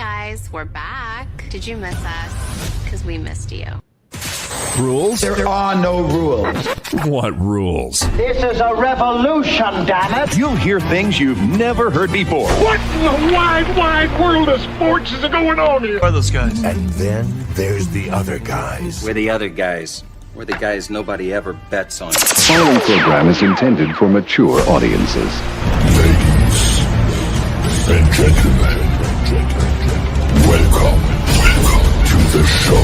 guys, we're back. Did you miss us? Because we missed you. Rules? There are no rules. What rules? This is a revolution, damn it! You'll hear things you've never heard before. What in the wide world of sports is going on here? Who are those guys? And then there's the other guys. We're the other guys. We're the guys nobody ever bets on. The following program is intended for mature audiences. Ladies and gentlemen, welcome to the show.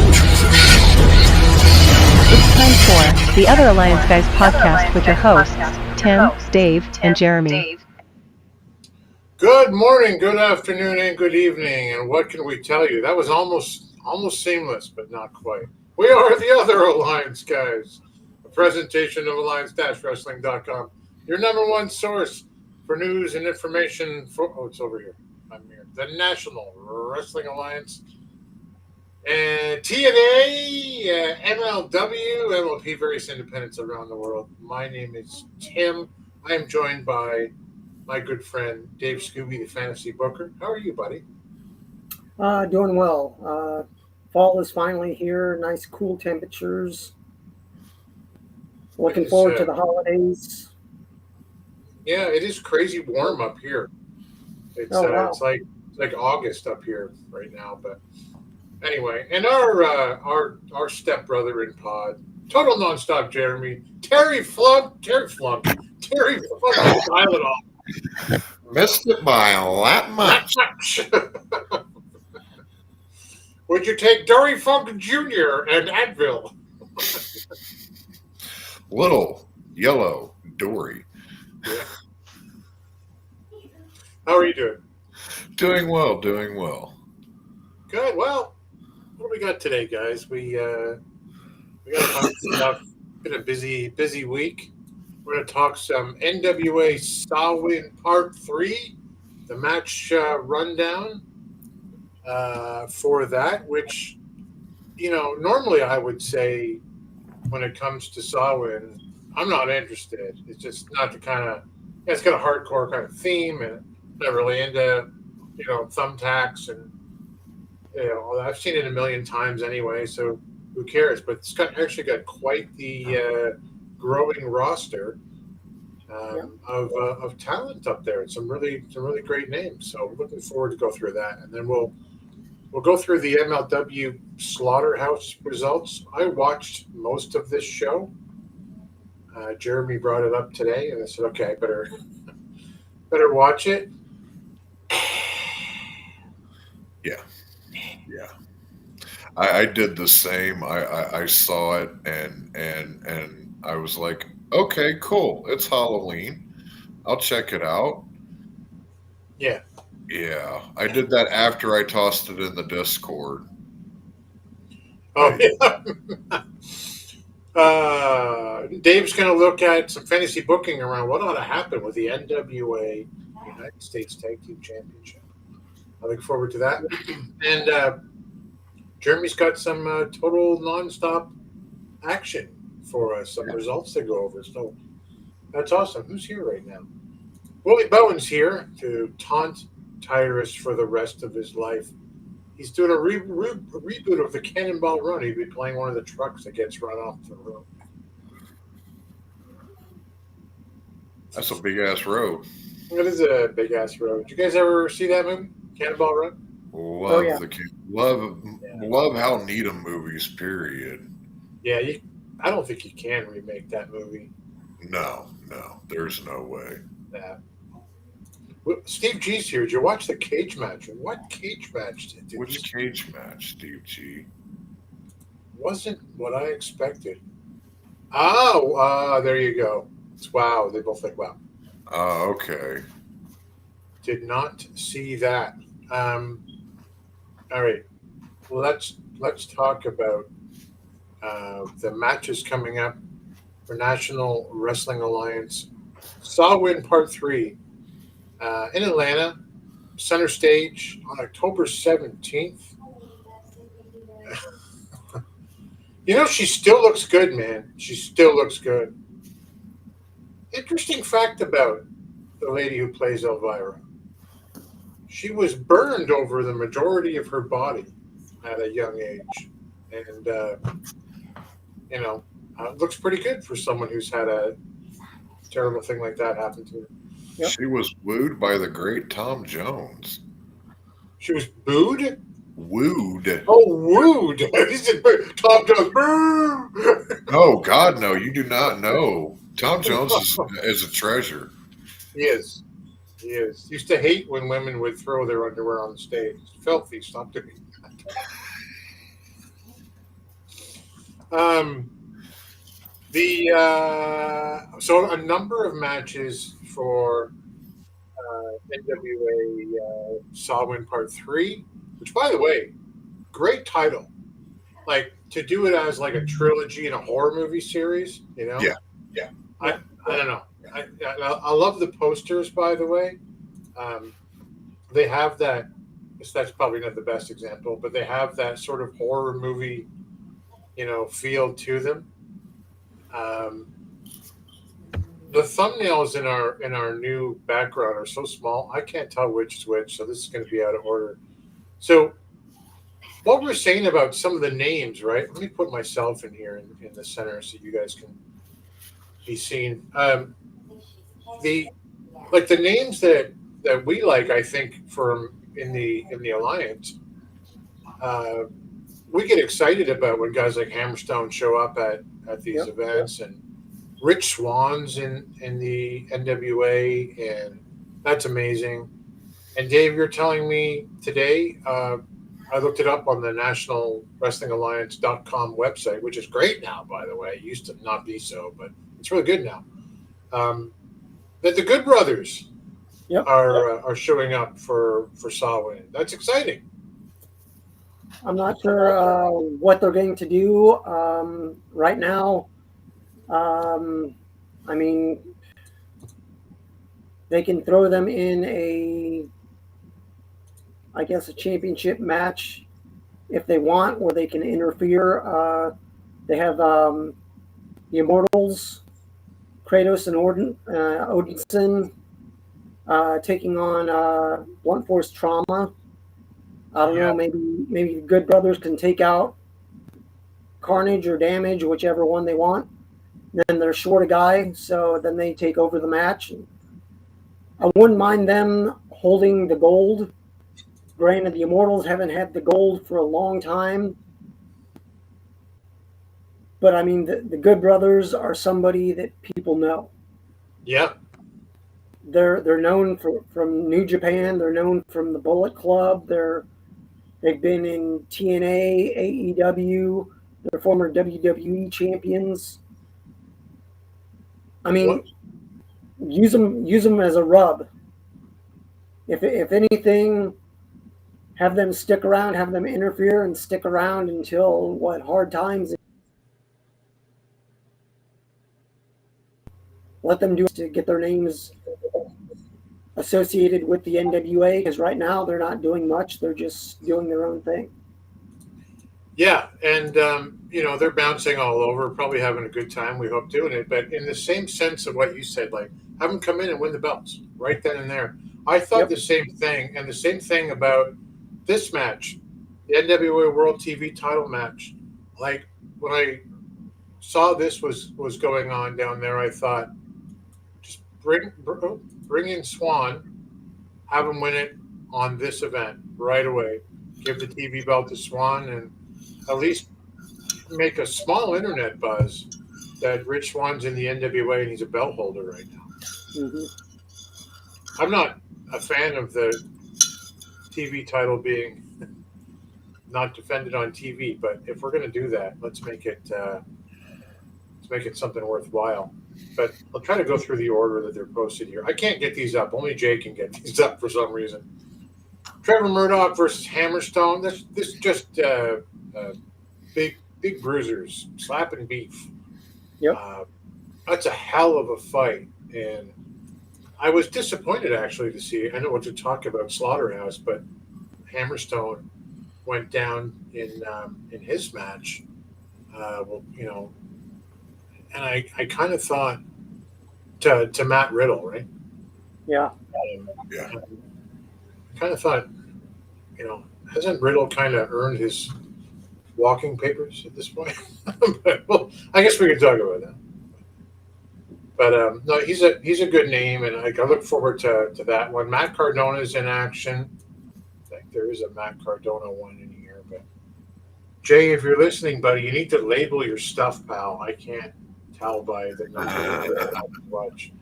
It's time for the Other Alliance Guys podcast with your hosts, Tim, Dave, and Jeremy. Good morning, good afternoon, and good evening. And what can we tell you? That was almost seamless, but not quite. We are the Other Alliance Guys, a presentation of alliance-wrestling.com, your number one source for news and information for, it's over here. I'm here. The National Wrestling Alliance. And TNA, MLW, MLP, various independents around the world. My name is Tim. I am joined by my good friend, Dave Scooby, the fantasy booker. How are you, buddy? Doing well. Fall is finally here. Nice, cool temperatures. Looking forward to the holidays. Yeah, it is crazy warm up here. It's it's like August up here right now, but anyway. And our stepbrother in pod, total nonstop Jeremy, Terry Flunk, dial it off. Missed it by a lot much. Would you take Dory Funk Jr. and Advil? Little yellow Dory. Yeah. How are you doing? Doing well. Good. Well, what do we got today, guys? We got a bunch of stuff. Been a busy week. We're going to talk some NWA Samhain Part 3, the match rundown for that, which, normally I would say when it comes to Samhain, I'm not interested. It's just not the kind of, it's got a hardcore kind of theme, and I'm not really into, thumbtacks, and, I've seen it a million times anyway, so who cares? But it's actually got quite the growing roster of talent up there, and some really great names. So looking forward to go through that, and then we'll go through the MLW Slaughterhouse results. I watched most of this show. Jeremy brought it up today, and I said, okay, better watch it. Yeah. I did the same. I saw it and I was like, okay, cool. It's Halloween. I'll check it out. Yeah. Yeah. I did that after I tossed it in the Discord. Oh, yeah. Dave's going to look at some fantasy booking around what ought to happen with the NWA United States Tag Team Championship. I look forward to that. And Jeremy's got some total nonstop action for us, some results to go over. So that's awesome. Who's here right now? Willie Bowen's here to taunt Tyrus for the rest of his life. He's doing a reboot of the Cannonball Run. He'd be playing one of the trucks that gets run off the road. That's a big-ass road. It is a big-ass road. Did you guys ever see that movie, Cannonball Run? Love how Needham movies, period. Yeah, I don't think you can remake that movie. No, there's no way. Yeah. Well, Steve G's here. Did you watch the cage match? What cage match did you? Which cage match, Steve G? Wasn't what I expected. Oh, there you go. It's wow. They both like wow. Oh, okay. Did not see that. All right. Well, let's talk about the matches coming up for National Wrestling Alliance. Samhain Part 3 in Atlanta, center stage on October 17th. She still looks good, man. She still looks good. Interesting fact about the lady who plays Elvira. she was burned over the majority of her body at a young age, and it looks pretty good for someone who's had a terrible thing like that happen to her. Yep. She was wooed by the great Tom Jones. She was booed? Wooed. Oh, wooed. He said, Tom Jones. Boo! Oh, God, no. You do not know. Tom Jones is a treasure. He is. He is. Used to hate when women would throw their underwear on the stage. Filthy. Stop doing that. So a number of matches for NWA Samhain Part 3, which, by the way, great title. Like, to do it as like a trilogy in a horror movie series, Yeah. I don't know. I love the posters, by the way. They have that. That's probably not the best example, but they have that sort of horror movie, feel to them. The thumbnails in our new background are so small, I can't tell which is which, so this is going to be out of order. So what we're saying about some of the names, right? Let me put myself in here in the center so you guys can be seen. The names that we like, I think, from in the Alliance, we get excited about when guys like Hammerstone show up at these events, and Rich Swann's in the NWA, and that's amazing. And Dave, you're telling me today, I looked it up on the National Wrestling Alliance.com website, which is great now, by the way. It used to not be so, but it's really good now. That the Good Brothers are showing up for Samhain. That's exciting. I'm not sure what they're going to do right now. I mean, they can throw them in a championship match if they want, or they can interfere. They have the Immortals, Kratos and Odinson, taking on Blunt Force Trauma. I don't know. Maybe the Good Brothers can take out Carnage or Damage, whichever one they want. Then they're short a guy, so then they take over the match. I wouldn't mind them holding the gold. Granted, the Immortals haven't had the gold for a long time. But, I mean, the Good Brothers are somebody that people know. Yeah. They're known from New Japan. They're known from the Bullet Club. They've been in TNA, AEW. They're former WWE champions. I mean, use them as a rub. If anything, have them stick around, have them interfere and stick around until hard times. Let them do it to get their names associated with the NWA, because right now they're not doing much. They're just doing their own thing. Yeah, and they're bouncing all over, probably having a good time. We hope doing it, but in the same sense of what you said, like have them come in and win the belts right then and there. I thought the same thing, and the same thing about this match, the NWA World TV Title match. Like when I saw this was going on down there, I thought just bring in Swann, have him win it on this event right away. Give the TV belt to Swann, and at least make a small internet buzz that Rich Swann's in the NWA and he's a belt holder right now. Mm-hmm. I'm not a fan of the TV title being not defended on TV, but if we're going to do that, let's make it something worthwhile. But I'll try to go through the order that they're posted here. I can't get these up. Only Jay can get these up for some reason. Trevor Murdoch versus Hammerstone. This just big bruisers slapping beef. Yep. That's a hell of a fight, and I was disappointed actually to see. I know what to talk about Slaughterhouse, but Hammerstone went down in his match. And I kind of thought to Matt Riddle, right? Yeah. Kind kind of thought, hasn't Riddle kind of earned his walking papers at this point? But, well, I guess we can talk about that. But no, he's a good name, and I look forward to that one. Matt Cardona's in action. I think there is a Matt Cardona one in here. But Jay, if you're listening, buddy, you need to label your stuff, pal. I can't tell by the number how much.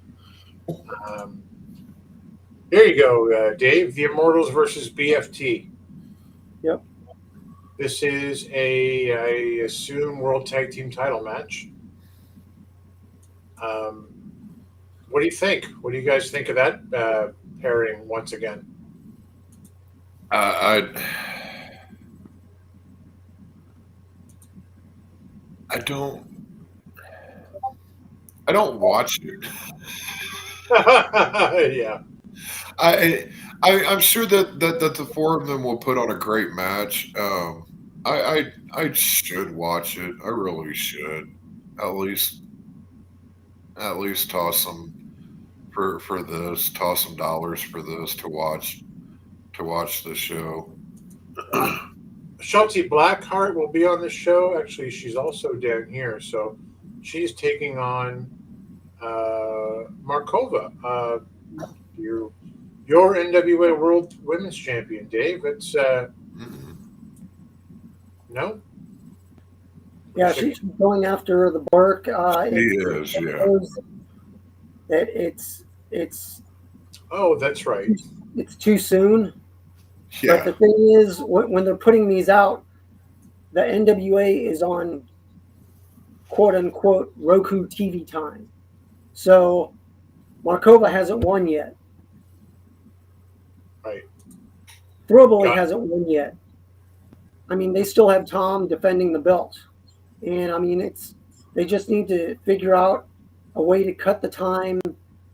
There you go, Dave. The Immortals versus BFT. Yep. This is I assume, World Tag Team title match. What do you think? What do you guys think of that pairing once again? I don't watch it. Yeah. I'm sure that the four of them will put on a great match. I should watch it. I really should. At least toss some for this. Toss some dollars for this to watch the show. Shotzi Blackheart will be on the show. Actually, she's also down here, so she's taking on Markova. Your NWA World Women's Champion, Dave. It's no. Yeah, she's going after the Burke. That it's. Oh, that's right. It's too soon. Yeah. But the thing is, when they're putting these out, the NWA is on quote unquote Roku TV time. So Markova hasn't won yet. Right. Throwaway hasn't won yet. I mean, they still have Tom defending the belt. And I mean, they just need to figure out a way to cut the time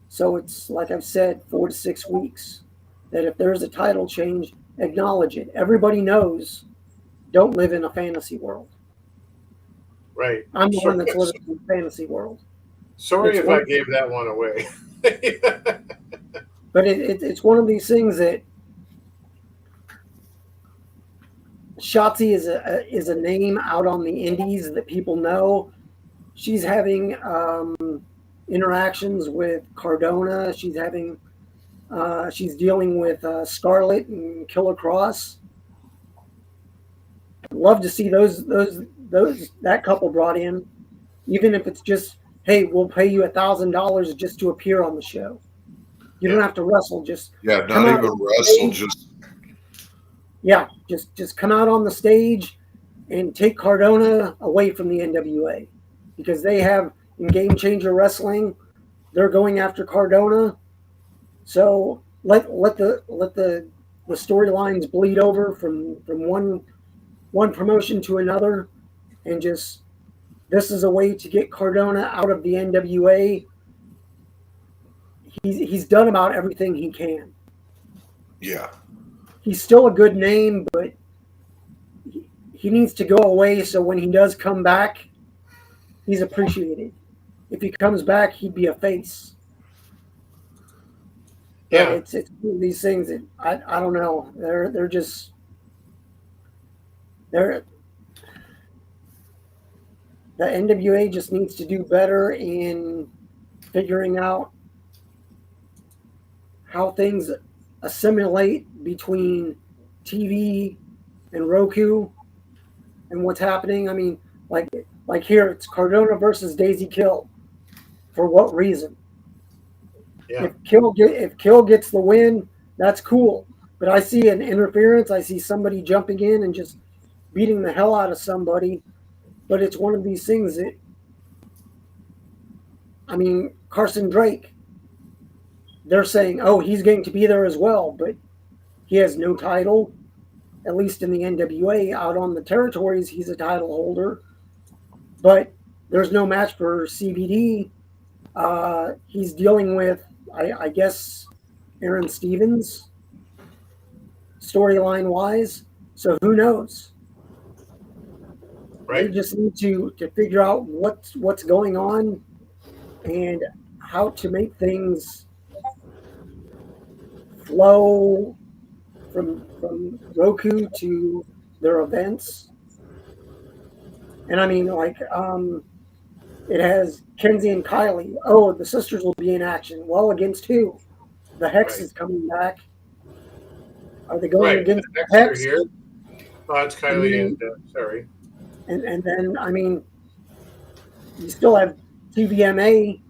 so it's, like I've said, 4 to 6 weeks. That if there's a title change, acknowledge it. Everybody knows, don't live in a fantasy world. Right. I'm the one that's living in a fantasy world. Sorry if I gave that one away. But it's one of these things that Shotzi is a name out on the indies that people know. She's having interactions with Cardona. She's dealing with Scarlett and Killer Cross. I'd love to see that couple brought in, even if it's just, hey, we'll pay you $1,000 just to appear on the show. You don't have to wrestle. Just not even wrestle. Just come out on the stage and take Cardona away from the NWA, because they have in Game Changer Wrestling, they're going after Cardona. So let the storylines bleed over from one promotion to another, and just this is a way to get Cardona out of the NWA. He's done about everything he can. Yeah. He's still a good name, but he needs to go away so when he does come back, he's appreciated. If he comes back, he'd be a face. Yeah, it's these things that I don't know. They're just the NWA just needs to do better in figuring out how things assimilate between TV and Roku and what's happening. I mean, like here, it's Cardona versus Daisy Kill. For what reason? Yeah. If Kill gets the win, that's cool. But I see an interference. I see somebody jumping in and just beating the hell out of somebody. But it's one of these things that, I mean, Carson Drake, they're saying, oh, he's going to be there as well, but he has no title, at least in the NWA. Out on the territories, he's a title holder, but there's no match for CBD. He's dealing with, I guess, Aaron Stevens, storyline-wise, so who knows? Right. They just need to figure out what's going on and how to make things flow from Roku to their events. And I mean, like, it has Kenzie and Kylie. Oh, the sisters will be in action. Well, against who? The Hex is coming back. Are they going against the Hex? Here. Oh, it's Kylie and sorry. And then, I mean, you still have TVMA.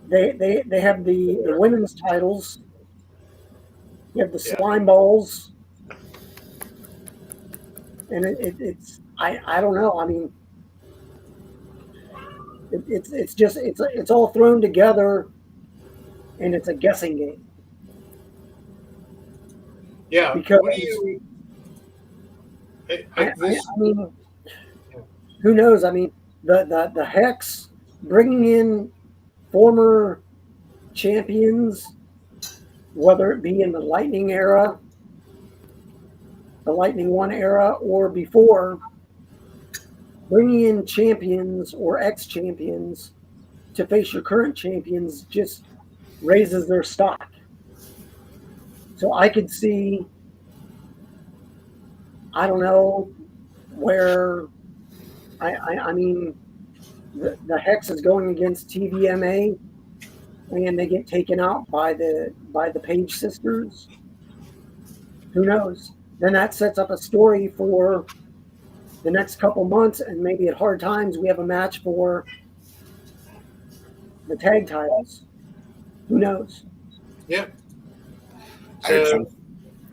They have the women's titles. You have the slime balls. And it's I don't know. I mean, it's all thrown together, and it's a guessing game. Yeah, because what do you? I mean, who knows? I mean, the Hex bringing in former champions, whether it be in the Lightning era, the Lightning One era, or before, bringing in champions or ex-champions to face your current champions just raises their stock. So I could see, I don't know, where, I mean, the Hex is going against TVMA, and they get taken out by the Page sisters. Who knows? Then that sets up a story for the next couple months, and maybe at Hard Times we have a match for the tag titles. Who knows? Yeah. Hey,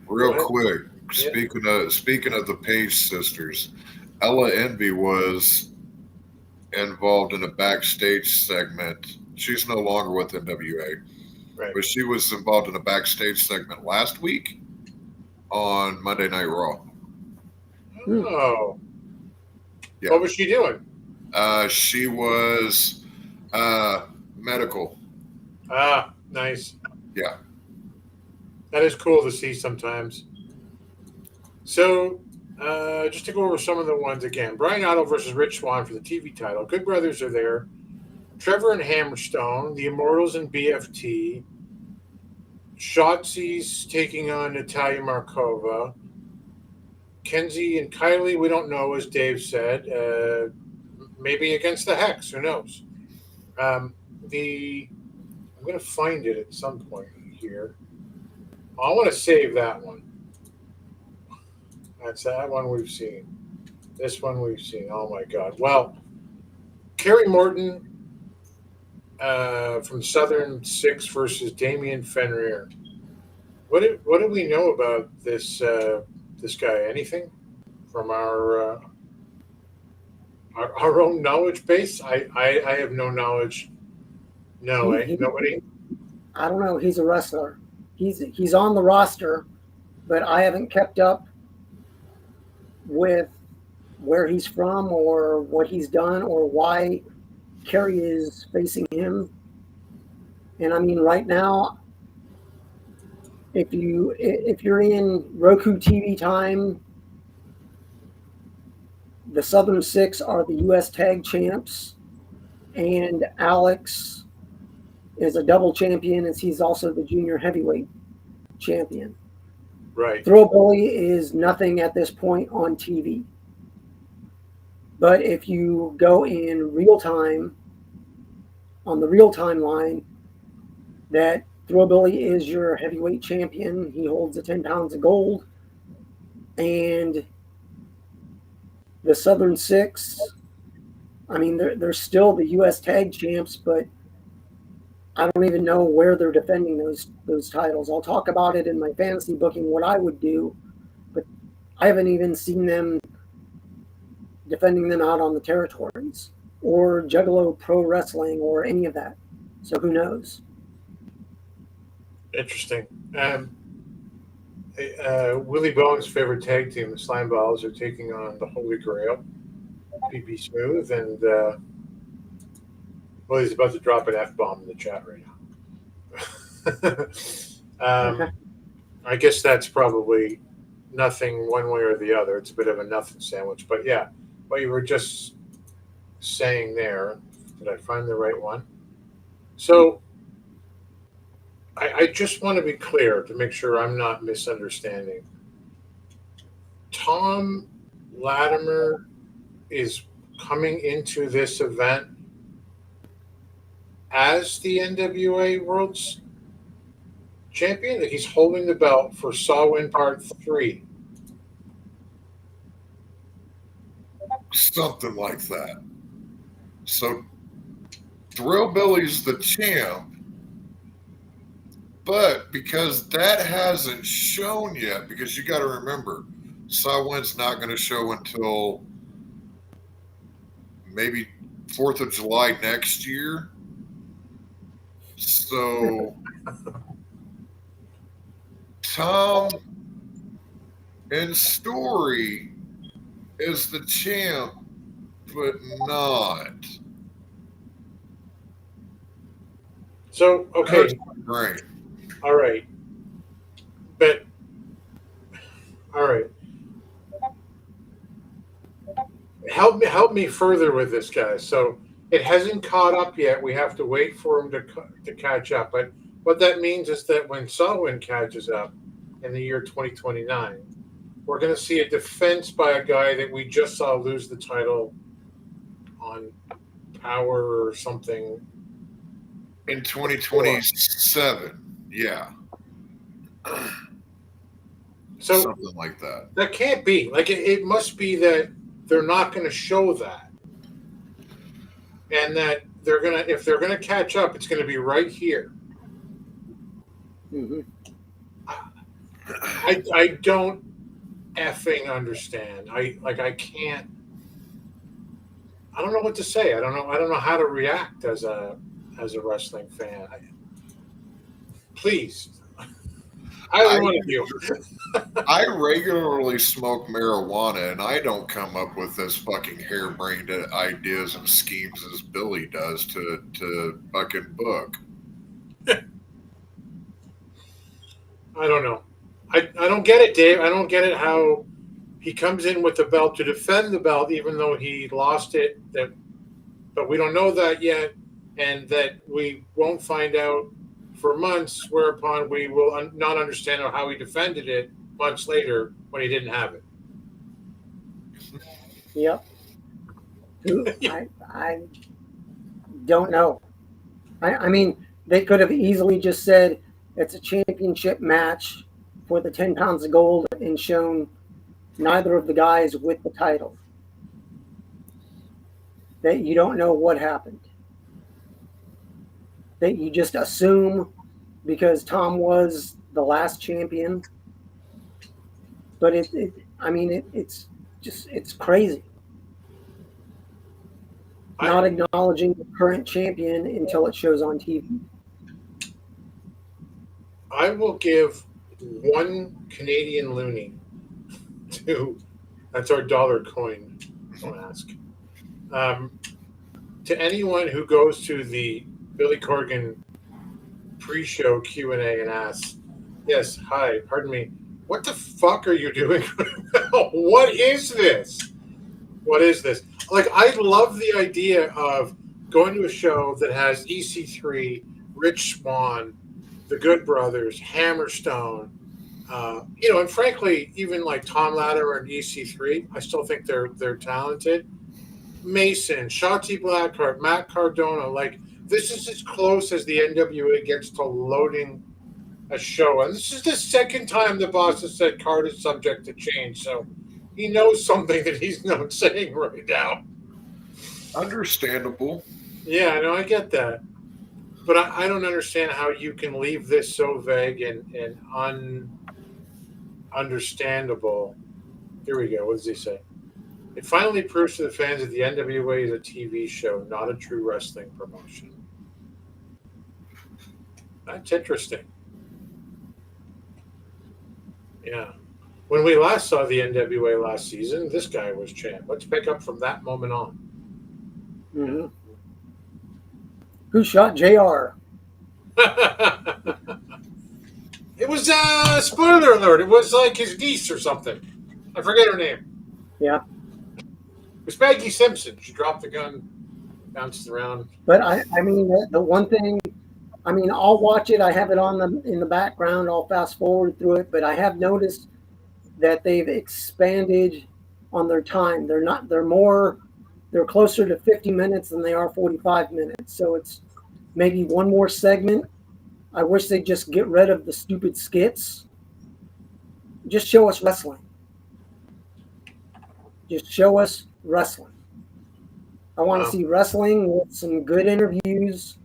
real quick, speaking of the Page sisters, Ella Envy was involved in a backstage segment. She's no longer with NWA, but she was involved in a backstage segment last week on Monday Night Raw. Oh. Yeah. What was she doing? She was medical. Ah, nice. Yeah. That is cool to see sometimes. So, just to go over some of the ones again. Brian Otto versus Rich Swann for the TV title. Good Brothers are there. Trevor and Hammerstone. The Immortals and BFT. Shotzi's taking on Natalia Markova. Kenzie and Kylie, we don't know, as Dave said. Maybe against the Hex. Who knows? I'm going to find it at some point here. I want to save that one. That's that one we've seen. This one we've seen. Oh, my God. Well, Kerry Morton from Southern Six versus Damian Fenrir. What do we know about this this guy? Anything from our own knowledge base? I have no knowledge. No, nobody. I don't know. He's a wrestler. He's on the roster, but I haven't kept up with where he's from or what he's done or why Kerry is facing him. And I mean, right now, if you're in Roku TV time, the Southern Six are the U.S. Tag Champs, and Alex is a double champion, as he's also the junior heavyweight champion. Right. Throwbilly is nothing at this point on TV. But if you go in real time, on the real time line, that Throwbilly is your heavyweight champion. He holds the 10 pounds of gold. And the Southern Six, I mean, they're still the U.S. Tag Champs, but I don't even know where they're defending those titles. I'll talk about it in my fantasy booking, what I would do, but I haven't even seen them defending them out on the territories or Juggalo Pro Wrestling or any of that. So who knows? Interesting. Willie Bowen's favorite tag team, the Slime Balls, are taking on the Holy Grail, PP Smooth, and well, he's about to drop an F-bomb in the chat right now. I guess that's probably nothing one way or the other. It's a bit of a nothing sandwich. But yeah, what you were just saying there, did I find the right one? So I just want to be clear to make sure I'm not misunderstanding. Tom Latimer is coming into this event as the NWA World's Champion. Like he's holding the belt for Sawin Part 3. Something like that. So Thrillbilly's the champ. But because that hasn't shown yet, because you got to remember, Sawin's not going to show until maybe 4th of July next year. So Tom and Story is the champ, but not. So, okay. Right. All right. But, all right. Help me further with this, guys. So it hasn't caught up yet. We have to wait for him to catch up. But what that means is that when Sawin catches up in the year 2029, we're going to see a defense by a guy that we just saw lose the title on Power or something. In 2027. Yeah. So something like that. That can't be. Like it must be that they're not going to show that. And that they're going to, if they're going to catch up, it's going to be right here. Mm-hmm. I don't effing understand. I can't. I don't know what to say. I don't know how to react as a wrestling fan. Please. Either one of you. I regularly smoke marijuana, and I don't come up with as fucking harebrained ideas and schemes as Billy does to fucking book. I don't know. I don't get it, Dave. I don't get it how he comes in with the belt to defend the belt, even though he lost it. But we don't know that yet, and that we won't find out for months, whereupon we will not understand how he defended it months later when he didn't have it. Yep. I don't know. I mean, they could have easily just said it's a championship match for the 10 pounds of gold and shown neither of the guys with the title. That you don't know what happened. That you just assume because Tom was the last champion. But it's crazy. Not acknowledging the current champion until it shows on TV. I will give 1 Canadian loonie that's our dollar coin, don't ask, to anyone who goes to the Billy Corgan pre-show Q&A and asks, yes, hi, pardon me, what the fuck are you doing? What is this? What is this? Like, I love the idea of going to a show that has EC3, Rich Swann, the Good Brothers, Hammerstone, and frankly, even like Tom Latimer and EC3, I still think they're talented. Mason, Shotzi Blackheart, Matt Cardona, like this is as close as the NWA gets to loading a show. And this is the second time the boss has said Card is subject to change. So he knows something that he's not saying right now. Understandable. Yeah, no, I get that. But I don't understand how you can leave this so vague and understandable. Here we go. What does he say? It finally proves to the fans that the NWA is a TV show, not a true wrestling promotion. That's interesting. Yeah. When we last saw the NWA last season, this guy was champ. Let's pick up from that moment on. Mm-hmm. Who shot JR? It was, spoiler alert, it was like his niece or something. I forget her name. Yeah. It was Maggie Simpson. She dropped the gun, bounced around. But I mean, the one thing I mean, I'll watch it. I have it on in the background. I'll fast forward through it, but I have noticed that they've expanded on their time. They're closer to 50 minutes than they are 45 minutes. So it's maybe one more segment. I wish they'd just get rid of the stupid skits. Just show us wrestling. Just show us wrestling. I want to see wrestling with some good interviews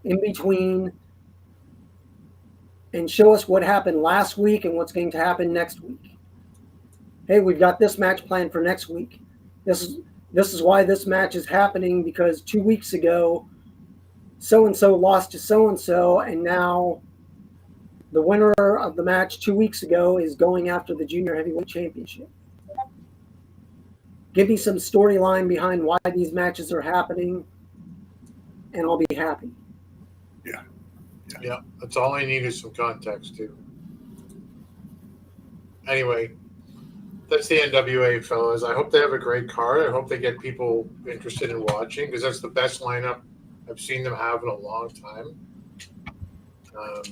in between, and show us what happened last week and what's going to happen next week. Hey, we've got this match planned for next week. This is why this match is happening, because 2 weeks ago, so-and-so lost to so-and-so, and now the winner of the match 2 weeks ago is going after the Junior Heavyweight Championship. Give me some storyline behind why these matches are happening, and I'll be happy. Yeah, that's all I need is some context, too. Anyway, that's the NWA, fellas. I hope they have a great card. I hope they get people interested in watching, because that's the best lineup I've seen them have in a long time. By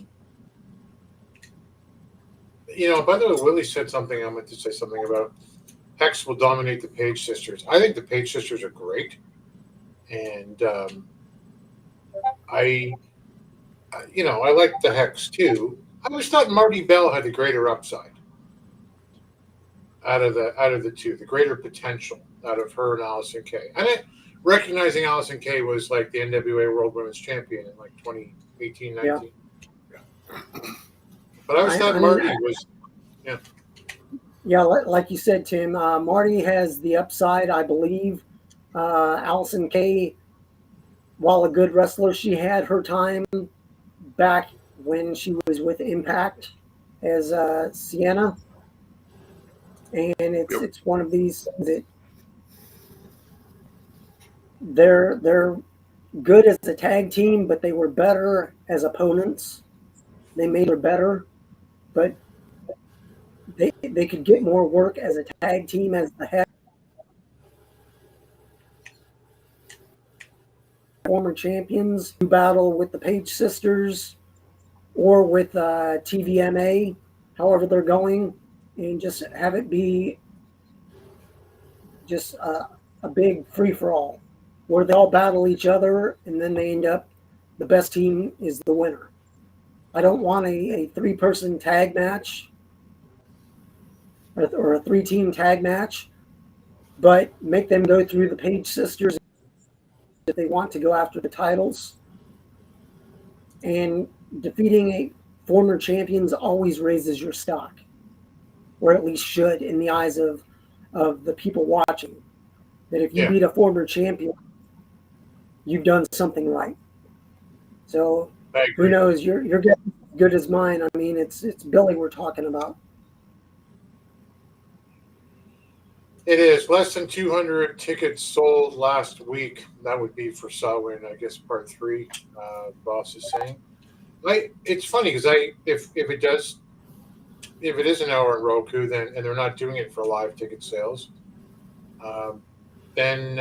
the way, Willie said something I meant to say something about. Hex will dominate the Page sisters. I think the Page sisters are great. And I like the Hex too. I always thought Marty Bell had the greater upside out of the two, the greater potential out of her and Allison Kay. And recognizing Allison Kay was like the NWA World Women's Champion in like 2018, 19. Yeah. But I always thought Marty was, yeah. Yeah, like you said, Tim, Marty has the upside, I believe. Allison Kay, while a good wrestler, she had her time back when she was with Impact as Sienna. And it's one of these that they're good as a tag team, but they were better as opponents. They made her better, but they could get more work as a tag team as the head. Former champions who battle with the Page sisters or with TVMA, however they're going, and just have it be just a big free-for-all where they all battle each other and then they end up, the best team is the winner. I don't want a three-person tag match or a three-team tag match, but make them go through the Page sisters if they want to go after the titles. And defeating a former champions always raises your stock, or at least should in the eyes of the people watching. That if you beat a former champion, you've done something right. So who knows? Your guess is as good as mine. I mean, it's Billy we're talking about. It is less than 200 tickets sold last week. That would be for Samhain, I guess, part 3. Boss is saying. It's funny because if it is an hour in Roku, then and they're not doing it for live ticket sales, then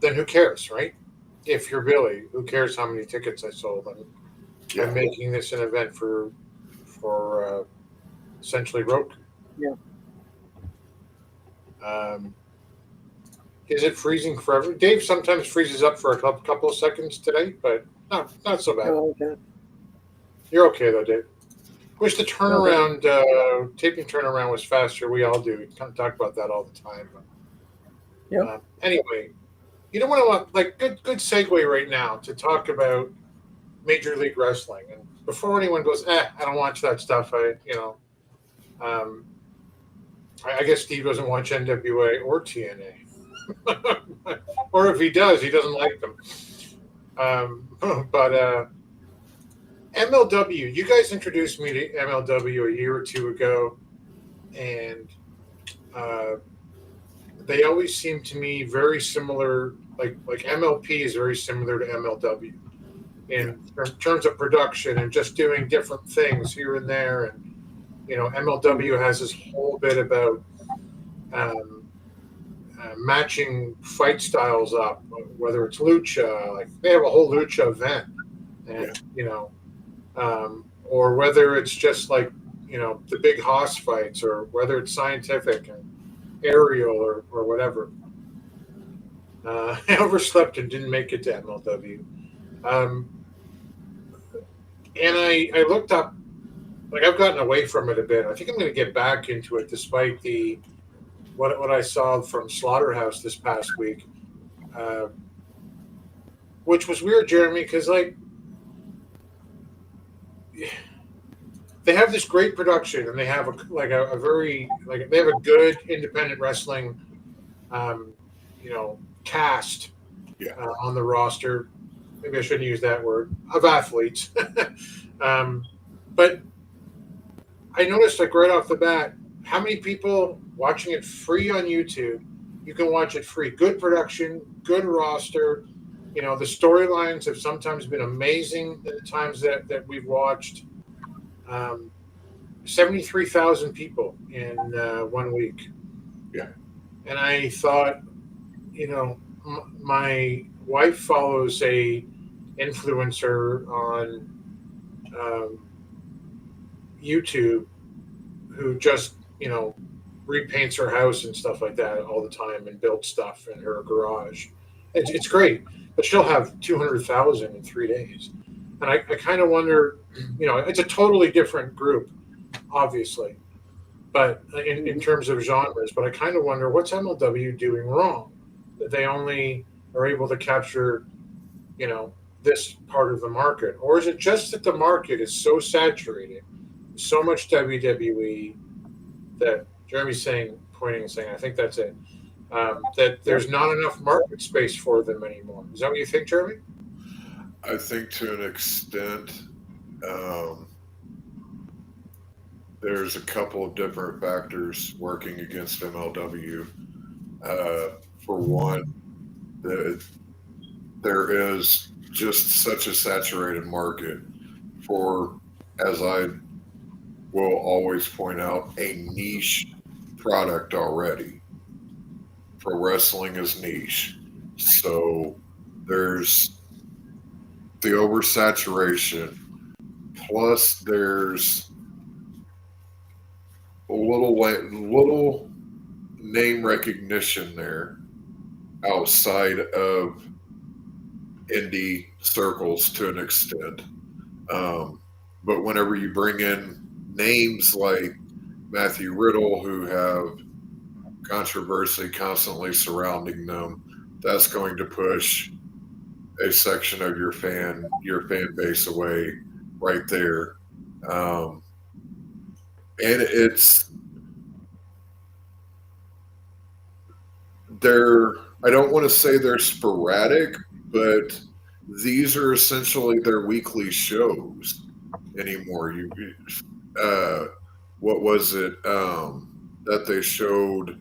who cares, right? If you're Billy, who cares how many tickets I sold? I'm making this an event for essentially Roku. Yeah. Is it freezing forever? Dave sometimes freezes up for a couple of seconds today, but not so bad. Oh, okay. You're okay though, Dave. Wish the turnaround, taping turnaround was faster. We all do. We kind of talk about that all the time. Yeah. Anyway, you know what I want? Like good segue right now to talk about Major League Wrestling. And before anyone goes, I don't watch that stuff. I guess Steve doesn't watch NWA or TNA. Or if he does, he doesn't like them. But MLW, you guys introduced me to MLW a year or two ago, and they always seem to me very similar. Like MLP is very similar to MLW in terms of production and just doing different things here and there. And MLW has this whole bit about matching fight styles up, whether it's lucha, like they have a whole lucha event, and or whether it's just like the big hoss fights, or whether it's scientific and aerial or whatever. I overslept and didn't make it to MLW. And I looked up, like I've gotten away from it a bit. I think I'm going to get back into it despite what I saw from Slaughterhouse this past week, which was weird, Jeremy, because like they have this great production and they have a very they have a good independent wrestling, cast on the roster. Maybe I shouldn't use that word, of athletes. But I noticed like right off the bat, how many people watching it free on YouTube. You can watch it free. Good production, good roster. The storylines have sometimes been amazing at the times that we've watched. 73,000 people in 1 week. Yeah. And I thought, my wife follows a influencer on YouTube who just, repaints her house and stuff like that all the time and builds stuff in her garage. It's great, but she'll have 200,000 in 3 days. And I kind of wonder, it's a totally different group, obviously, but in terms of genres, but I kind of wonder what's MLW doing wrong that they only are able to capture, this part of the market, or is it just that the market is so saturated, so much WWE that Jeremy's pointing and saying, I think that's it, that there's not enough market space for them anymore. Is that what you think, Jeremy? I think to an extent, there's a couple of different factors working against MLW. For one, there is just such a saturated market for, as I will always point out, a niche product already. Pro wrestling is niche. So there's the oversaturation, plus there's a little name recognition there outside of indie circles to an extent. But whenever you bring in names like Matthew Riddle, who have controversy constantly surrounding them, that's going to push a section of your fan base away right there. And I don't want to say they're sporadic, but these are essentially their weekly shows anymore. What was it that they showed?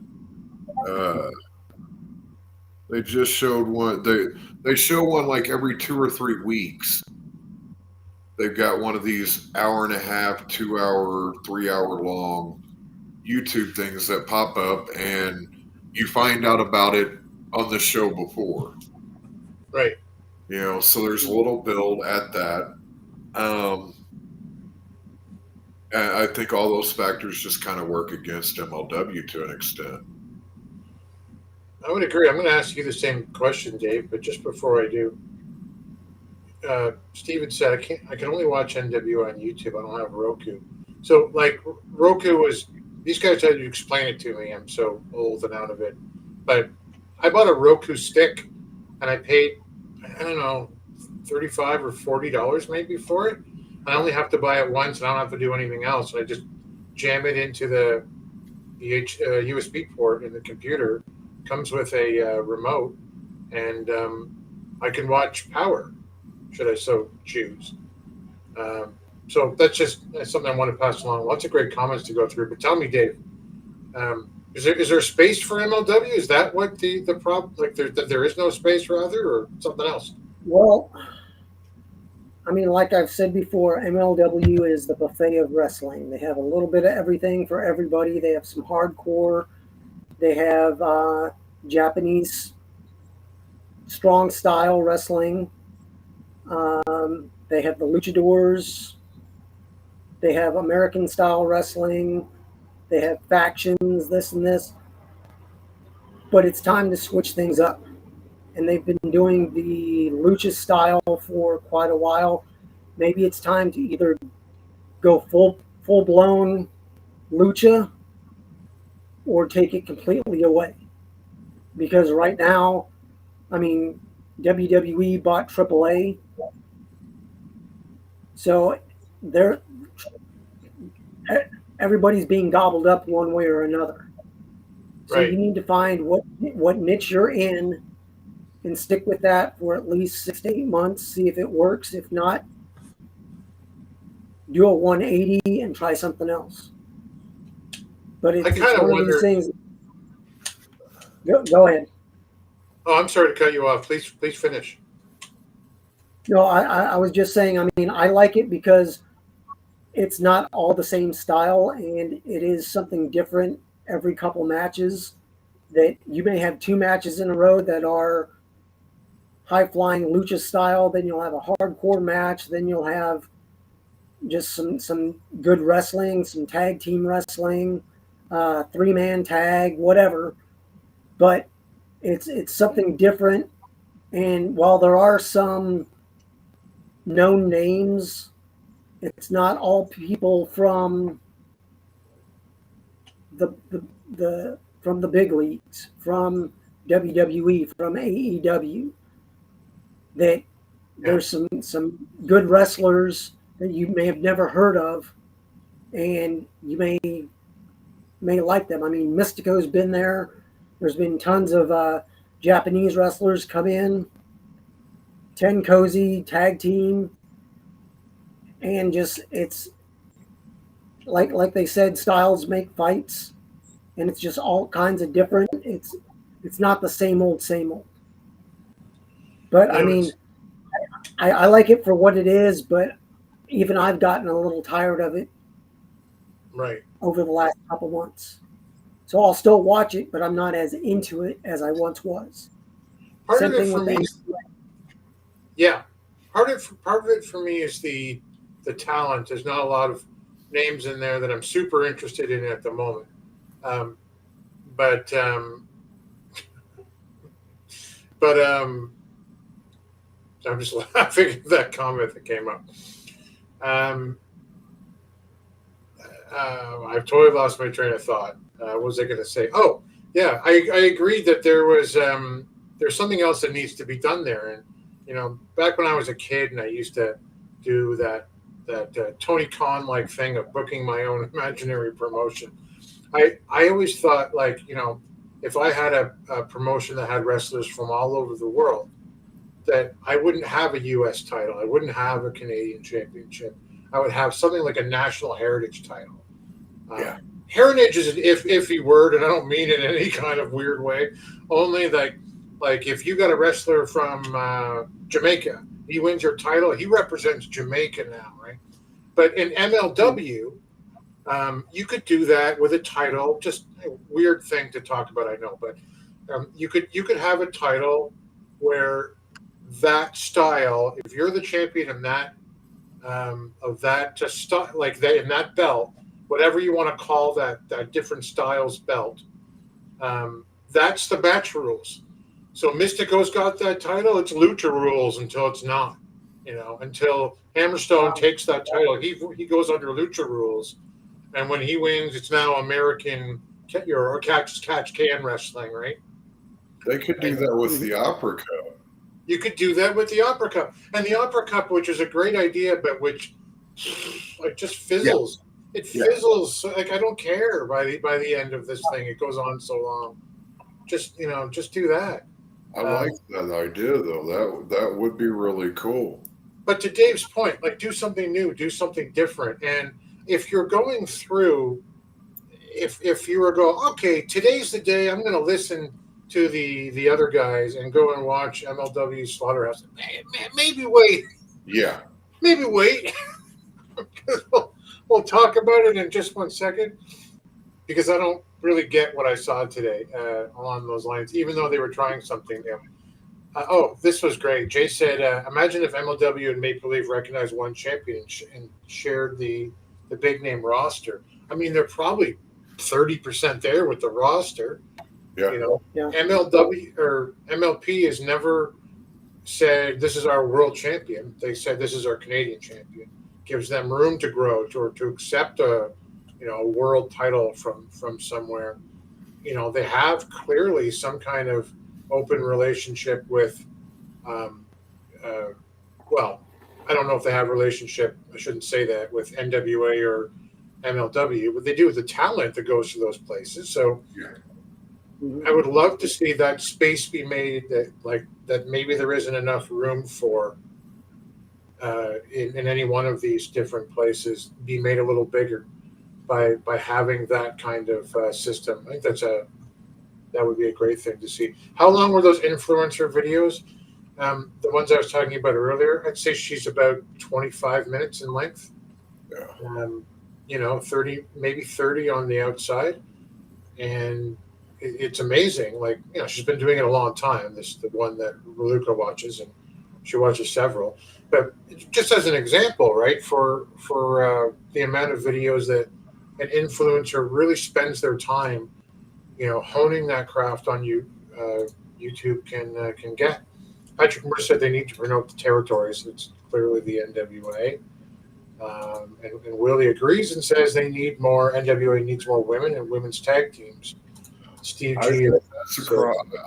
They just showed one. They show one like every 2 or 3 weeks. They've got one of these hour and a half, 2 hour, 3 hour long YouTube things that pop up, and you find out about it on the show before. Right. So there's a little build at that. And I think all those factors just kind of work against MLW to an extent. I would agree. I'm going to ask you the same question, Dave, but just before I do, Steven said I can only watch NWO on YouTube. I don't have Roku. So, like, Roku was, these guys had to explain it to me. I'm so old and out of it. But I bought a Roku stick, and I paid, I don't know, $35 or $40 maybe for it. I only have to buy it once, and I don't have to do anything else. I just jam it into the USB port in the computer. Comes with a remote, and I can watch Power, should I so choose. So that's something I want to pass along. Lots of great comments to go through. But tell me, Dave, is there space for MLW? Is that what the problem? Like there is no space, rather, or something else? Well, I mean, like I've said before, MLW is the buffet of wrestling. They have a little bit of everything for everybody. They have some hardcore. They have Japanese strong style wrestling. They have the luchadors. They have American style wrestling. They have factions, this and this. But it's time to switch things up. And they've been doing the lucha style for quite a while. Maybe it's time to either go full blown lucha or take it completely away. Because right now, I mean, WWE bought AAA. So everybody's being gobbled up one way or another. So Right. you need to find what niche you're in and stick with that for at least 6 to 8 months, see if it works. If not, do a 180 and try something else. But it's kinda one of wonder- these things. Go ahead. Oh, I'm sorry to cut you off. Please finish. No, I was just saying, I mean, I like it because it's not all the same style and it is something different every couple matches. That you may have 2 matches in a row that are high-flying lucha style, then you'll have a hardcore match, then you'll have just some good wrestling, some tag team wrestling, 3-man tag, whatever. But it's something different. And while there are some known names, it's not all people from the big leagues, from WWE, from AEW. That there's some good wrestlers that you may have never heard of, and you may like them. I mean, Mystico's been there. There's been tons of Japanese wrestlers come in, Ten Cozy tag team, and just it's like they said, styles make fights, and it's just all kinds of different. It's not the same old. But I mean, I like it for what it is, but even I've gotten a little tired of it Right. over the last couple months. So I'll still watch it, but I'm not as into it as I once was. Part Same of it thing for with me, yeah. Part of it for me is the talent. There's not a lot of names in there that I'm super interested in at the moment. But I'm just laughing at that comment that came up. I've totally lost my train of thought. What was I going to say? Oh, yeah, I agreed that there's something else that needs to be done there. And back when I was a kid and I used to do that Tony Khan like thing of booking my own imaginary promotion, I always thought, like, if I had a promotion that had wrestlers from all over the world, that I wouldn't have a U.S. title, I wouldn't have a Canadian championship. I would have something like a national heritage title. Heritage is an iffy word, and I don't mean it in any kind of weird way. Only like if you got a wrestler from Jamaica, he wins your title, he represents Jamaica now, right? But in MLW, you could do that with a title. Just a weird thing to talk about, I know, but you could have a title where that style, if you're the champion in that of that just like that in that belt, whatever you want to call that different styles belt, that's the match rules. So Mystico's got that title, it's lucha rules until it's not, until Hammerstone takes that title, he goes under lucha rules, and when he wins, it's now American or catch can wrestling, right? They could do that with the Opera Cup. You could do that with the Opera Cup. And the Opera Cup, which is a great idea, but which just fizzles. Yeah. It fizzles. Like, I don't care by the end of this thing. It goes on so long. Just do that. I like that idea, though. That would be really cool. But to Dave's point, like, do something new, do something different. And if you're going through, if you were going, okay, today's the day, I'm going to listen to the other guys and go and watch MLW Slaughterhouse. Maybe wait. Yeah. Maybe wait. We'll talk about it in just 1 second, because I don't really get what I saw today along those lines, even though they were trying something new. This was great. Jay said, imagine if MLW and Maple Leaf recognized one champion and shared the big name roster. I mean, they're probably 30% there with the roster. Yeah. You know, MLW or MLP has never said this is our world champion. They said this is our Canadian champion. Gives them room to grow to accept a world title from somewhere. You know, they have clearly some kind of open relationship with, I don't know if they have a relationship, I shouldn't say that, with NWA or MLW, but they do with the talent that goes to those places. So I would love to see that space be made that maybe there isn't enough room for in any one of these different places, be made a little bigger by having that kind of system. I think that would be a great thing to see. How long were those influencer videos? The ones I was talking about earlier, I'd say she's about 25 minutes in length. Yeah. 30, maybe 30 on the outside. And it's amazing. She's been doing it a long time. The one that Raluca watches, and she watches several. But just as an example, right, for the amount of videos that an influencer really spends their time honing that craft on YouTube can get. Patrick Moore said they need to promote the territories. It's clearly the NWA. And Willie agrees and says NWA needs more women and women's tag teams. Steve G.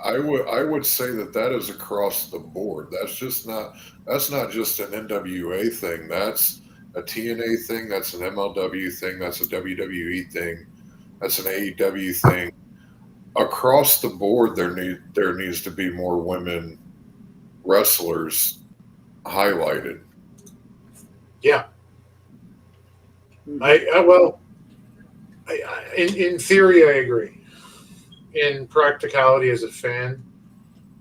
I would say that is across the board. That's not just an NWA thing. That's a TNA thing. That's an MLW thing. That's a WWE thing. That's an AEW thing. Across the board, there needs to be more women wrestlers highlighted. Yeah. In theory, I agree. In practicality, as a fan,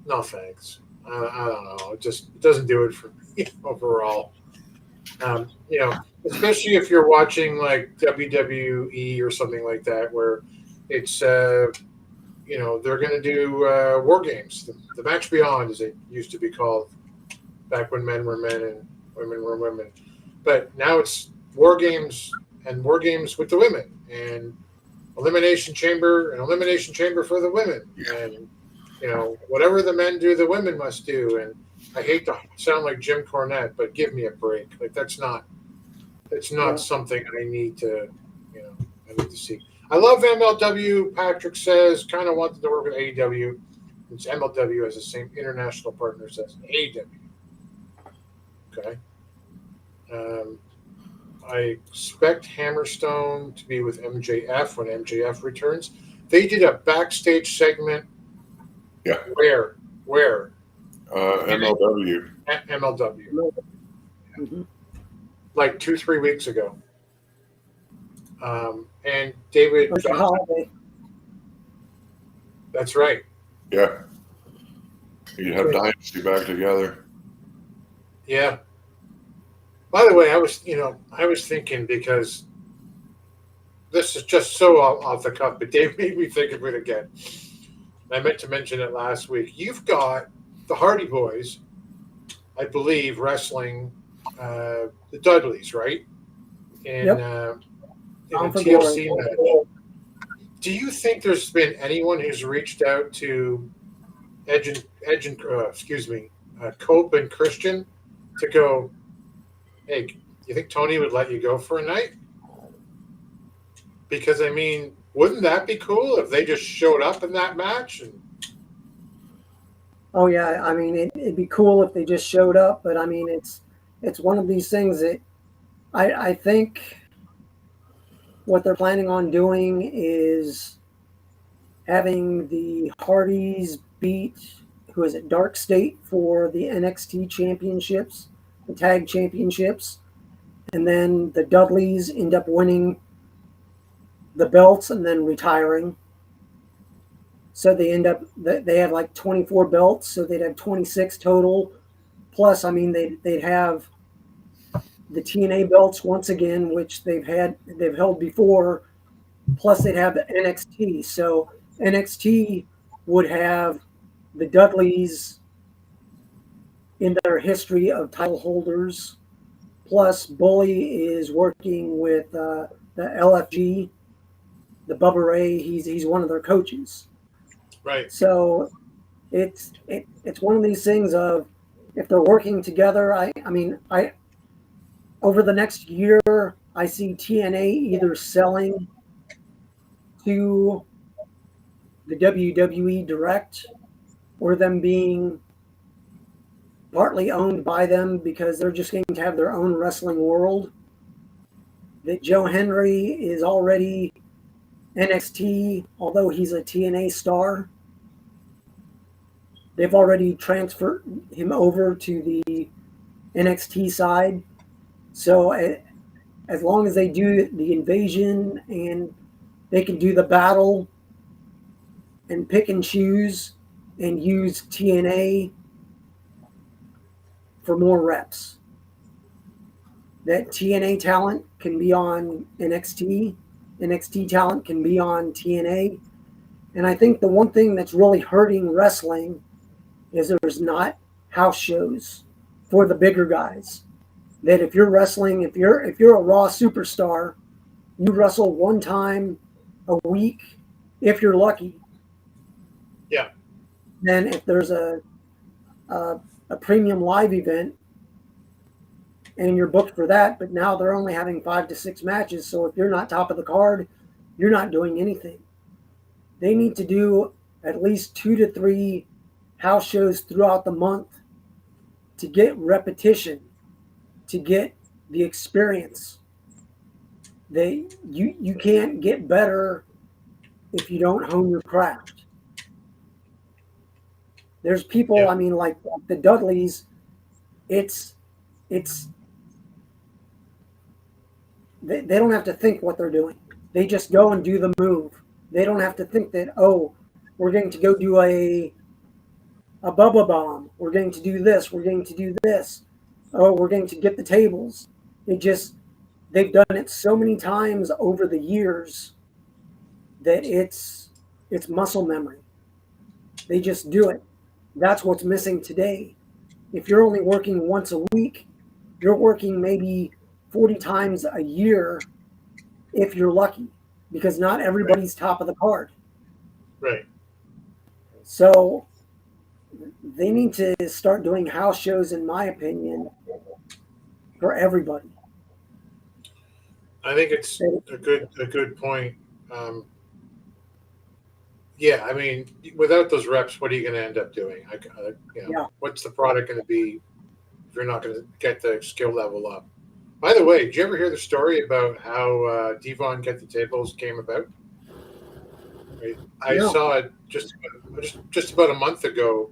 no thanks. I don't know. It doesn't do it for me overall. Especially if you're watching like WWE or something like that, where it's they're going to do War Games, the Match Beyond, as it used to be called, back when men were men and women were women. But now it's War Games and War Games with the women, and Elimination Chamber for the women, and whatever the men do, the women must do. And I hate to sound like Jim Cornette, but give me a break. Like that's not something I need to see. I love MLW. Patrick says kind of wanted to work with AEW. It's MLW has the same international partners as AEW. Okay. I expect Hammerstone to be with MJF when MJF returns. They did a backstage segment. Yeah. Where? MLW. MLW. Mm-hmm. Like 2-3 weeks ago. And David. That's right. Yeah. You have Dynasty back together. Yeah. By the way, I was thinking, because this is just so off the cuff, but Dave made me think of it again. I meant to mention it last week. You've got the Hardy Boys, I believe, wrestling the Dudleys, right? In a TLC match. Do you think there's been anyone who's reached out to Cope and Christian to go, hey, you think Tony would let you go for a night? Because, I mean, wouldn't that be cool if they just showed up in that match? Oh, yeah. I mean, it'd be cool if they just showed up. But, I mean, it's one of these things that I think what they're planning on doing is having the Hardys beat, Dark State for the NXT championships, the tag championships, and then the Dudleys end up winning the belts and then retiring. So they have like 24 belts, so they'd have 26 total. Plus, I mean, they'd have the TNA belts once again, which they've held before, plus they'd have NXT. So NXT would have the Dudleys in their history of title holders. Plus, Bully is working with the LFG, the Bubba Ray. He's one of their coaches. Right. So it's one of these things of if they're working together. I mean over the next year, I see TNA either selling to the WWE direct or them being partly owned by them because they're just going to have their own wrestling world. That Joe Henry is already NXT, although he's a TNA star. They've already transferred him over to the NXT side. So as long as they do the invasion and they can do the battle and pick and choose and use TNA for more reps. That TNA talent can be on NXT. NXT talent can be on TNA. And I think the one thing that's really hurting wrestling is there's not house shows for the bigger guys. That if you're wrestling, if you're a Raw superstar, you wrestle one time a week if you're lucky. Yeah. Then if there's a premium live event and you're booked for that, but now they're only having 5 to 6 matches. So if you're not top of the card, you're not doing anything. They need to do at least 2 to 3 house shows throughout the month to get repetition, to get the experience. You can't get better if you don't hone your craft. There's people, Yeah. I mean, like the Dudleys, they don't have to think what they're doing. They just go and do the move. They don't have to think that, oh, we're going to go do a Bubba Bomb. We're going to do this. We're going to do this. Oh, we're going to get the tables. They've done it so many times over the years that it's muscle memory. They just do it. That's what's missing today. If you're only working once a week, you're working maybe 40 times a year if you're lucky, because not everybody's top of the card. Right. So they need to start doing house shows, in my opinion, for everybody. I think it's a good point. Yeah, I mean, without those reps, what are you going to end up doing? What's the product going to be if you're not going to get the skill level up? By the way, did you ever hear the story about how Devon Get the Tables came about? Right? I saw it just about a month ago.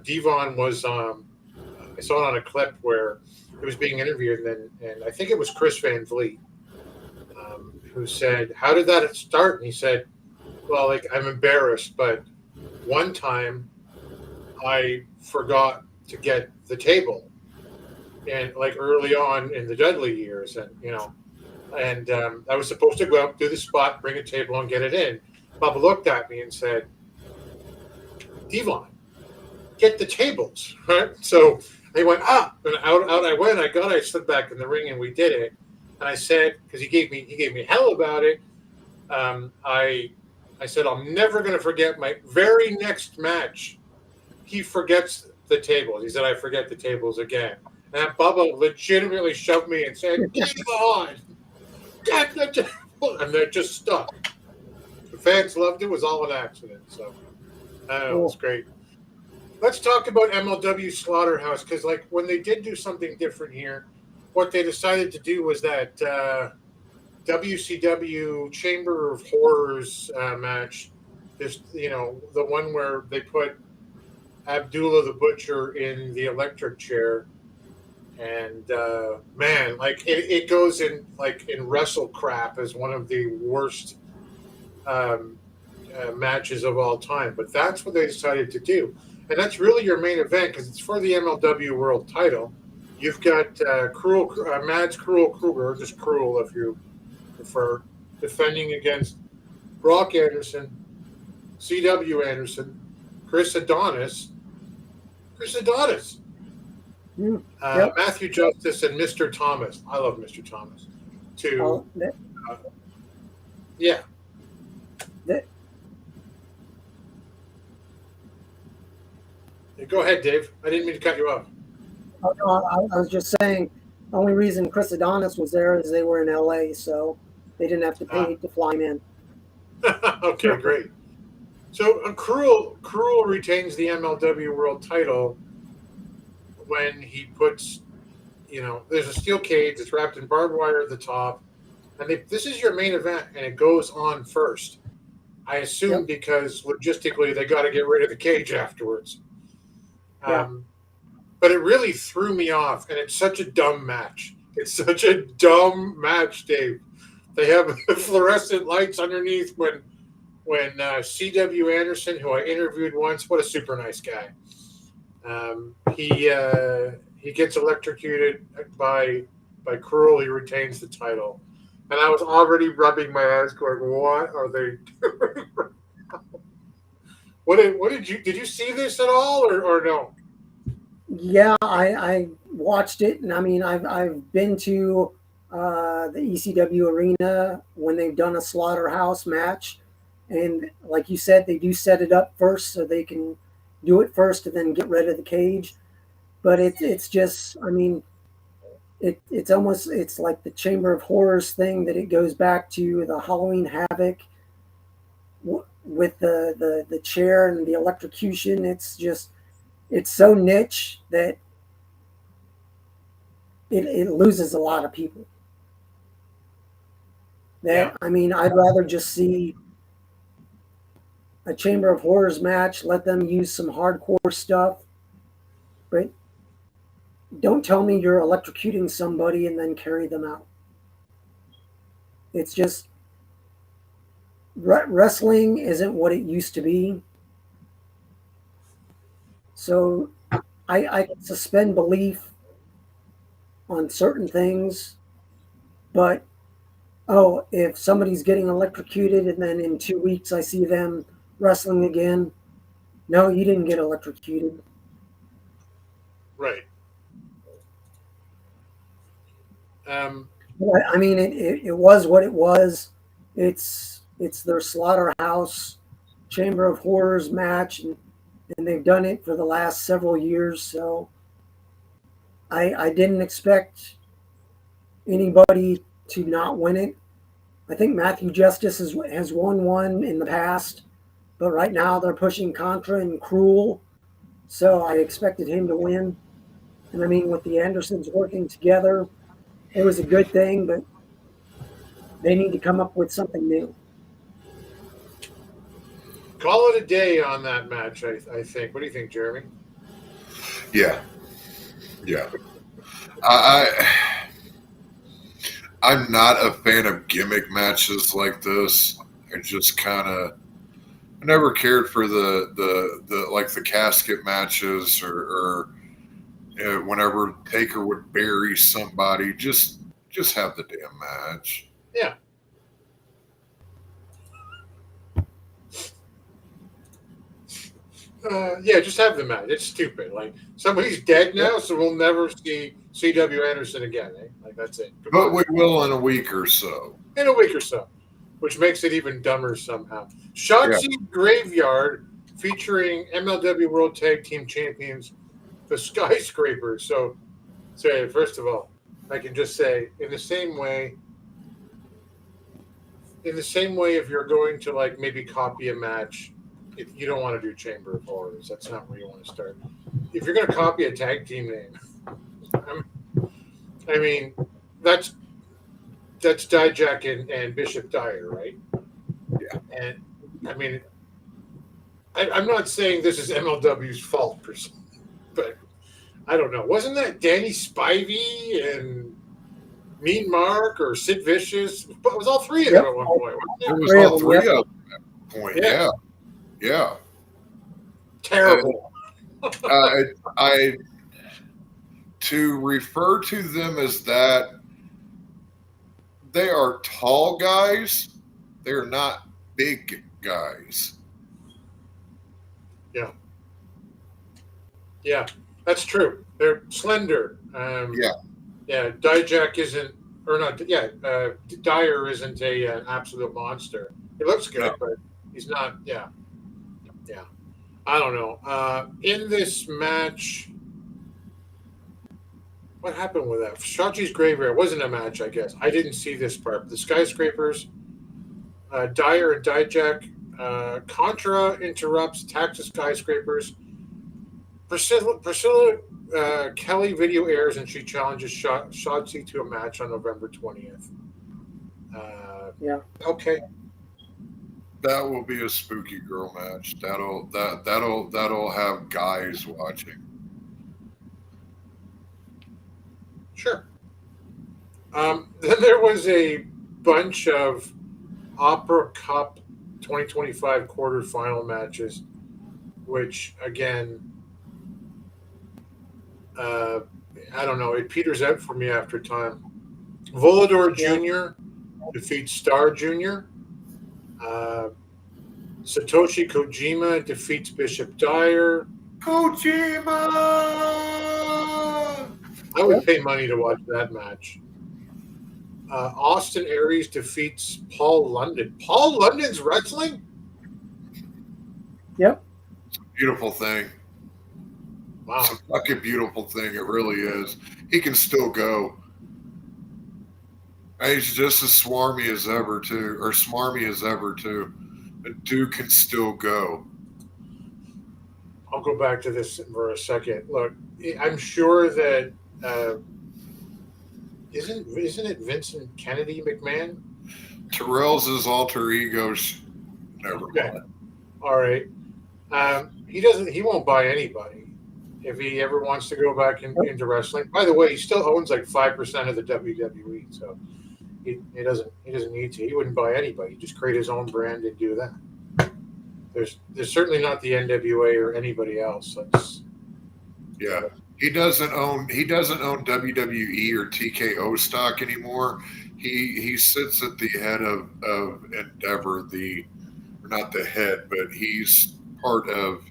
Devon was I saw it on a clip where he was being interviewed, and I think it was Chris Van Vliet who said, "How did that start?" And he said, "Well, like, I'm embarrassed, but one time I forgot to get the table, and like early on in the Dudley years, and I was supposed to go up, do the spot, bring a table, and get it in. Bubba looked at me and said, 'Devon, get the tables,' right?" So they went up, and out I went. I stood back in the ring, and we did it. And I said, because he gave me hell about it. I said, I'm never going to forget my very next match. He forgets the tables. He said, I forget the tables again. And Bubba legitimately shoved me and said, Devon, get the table. And they're just stuck. The fans loved it. It was all an accident. So, I don't know. It was great. Let's talk about MLW Slaughterhouse, because like when they did do something different here, what they decided to do was that WCW Chamber of Horrors match, the one where they put Abdullah the Butcher in the electric chair, and man, like it goes in like in Wrestle Crap as one of the worst matches of all time. But that's what they decided to do, and that's really your main event because it's for the MLW World Title. You've got Mads Cruel Kruger, just Cruel if you prefer, defending against Brock Anderson, C.W. Anderson, Chris Adonis, Matthew Justice, and Mr. Thomas. I love Mr. Thomas. Yeah. Go ahead, Dave. I didn't mean to cut you off. Oh, no, I was just saying, the only reason Chris Adonis was there is they were in L.A., so they didn't have to pay to fly him in. Okay, great. So Cruel retains the MLW World Title when he puts, there's a steel cage that's wrapped in barbed wire at the top, and this is your main event, and it goes on first. I assume because logistically they got to get rid of the cage afterwards. But it really threw me off, and it's such a dumb match. It's such a dumb match, Dave. They have fluorescent lights underneath when C.W. Anderson, who I interviewed once, what a super nice guy. He gets electrocuted by Cruel. He retains the title. And I was already rubbing my eyes going, what are they doing? Did you see this at all or no? Yeah, I watched it, and I mean I've been to the ECW arena when they've done a slaughterhouse match, and like you said, they do set it up first so they can do it first and then get rid of the cage. But it's just, I mean, it's almost, it's like the Chamber of Horrors thing, that it goes back to the Halloween Havoc with the chair and the electrocution. It's just, it's so niche that it loses a lot of people. I mean, I'd rather just see a Chamber of Horrors match, let them use some hardcore stuff, but don't tell me you're electrocuting somebody and then carry them out. It's just, wrestling isn't what it used to be. So I can suspend belief on certain things, but if somebody's getting electrocuted and then in 2 weeks I see them wrestling again, no, you didn't get electrocuted. Right. I mean, it was what it was. It's their slaughterhouse Chamber of Horrors match, and they've done it for the last several years. So I didn't expect anybody to not win it. I think Matthew Justice has won one in the past, but right now they're pushing Contra and Cruel. So I expected him to win. And I mean, with the Andersons working together, it was a good thing, but they need to come up with something new. Call it a day on that match, I think. What do you think, Jeremy? Yeah. I'm not a fan of gimmick matches like this. I just kind of, I never cared for the like the casket matches or whenever Taker would bury somebody. Just have the damn match. Yeah. Just have the match. It's stupid. Like, somebody's dead now, so we'll never see C.W. Anderson again. Eh? Like, that's it. But we will in a week or so. In a week or so, which makes it even dumber somehow. Shotzi Graveyard featuring MLW World Tag Team Champions, the Skyscrapers. So, first of all, I can just say, in the same way, if you're going to like maybe copy a match, you don't want to do Chamber of Horrors. That's not where you want to start. If you're going to copy a tag team name, I mean, that's Dijak and Bishop Dyer, right? Yeah. And I mean, I'm not saying this is MLW's fault per se, but I don't know. Wasn't that Danny Spivey and Mean Mark or Sid Vicious? It was all three of them at one point. It was all three of them at that point. Yeah. Terrible. I to refer to them as that they are tall guys. They're not big guys. Yeah. Yeah, that's true. They're slender. Yeah. Yeah, Dijak isn't, or not, yeah, Dyer isn't an absolute monster. He looks good, No. but he's not, yeah. I don't know. In this match, what happened with that? Shachi's Graveyard wasn't a match, I guess. I didn't see this part. The Skyscrapers, Dyer and Dijak, Contra interrupts, attacks the Skyscrapers. Priscilla Kelly video airs and she challenges Shotzi to a match on November 20th. Yeah. Okay. That will be a spooky girl match. That'll have guys watching. Sure. Then there was a bunch of Opera Cup 2025 quarterfinal matches, which again, I don't know. It peters out for me after time. Volador Jr. defeats Star Jr. Satoshi Kojima defeats Bishop Dyer. Kojima! I would pay money to watch that match. Austin Aries defeats Paul London. Paul London's wrestling? Yep. Beautiful thing. Wow. It's a fucking beautiful thing. It really is. He can still go. And he's just as smarmy as ever, too. The dude can still go. I'll go back to this for a second. Look, I'm sure that isn't it Vincent Kennedy McMahon? Terrell's his alter ego. Never mind. All right. He won't buy anybody if he ever wants to go back into wrestling. By the way, he still owns like 5% of the WWE, so he doesn't need to. He wouldn't buy anybody. He'd just create his own brand and do that. There's certainly not the NWA or anybody else. Yeah. He doesn't own WWE or TKO stock anymore. He sits at the head of Endeavor, not the head, but he's part of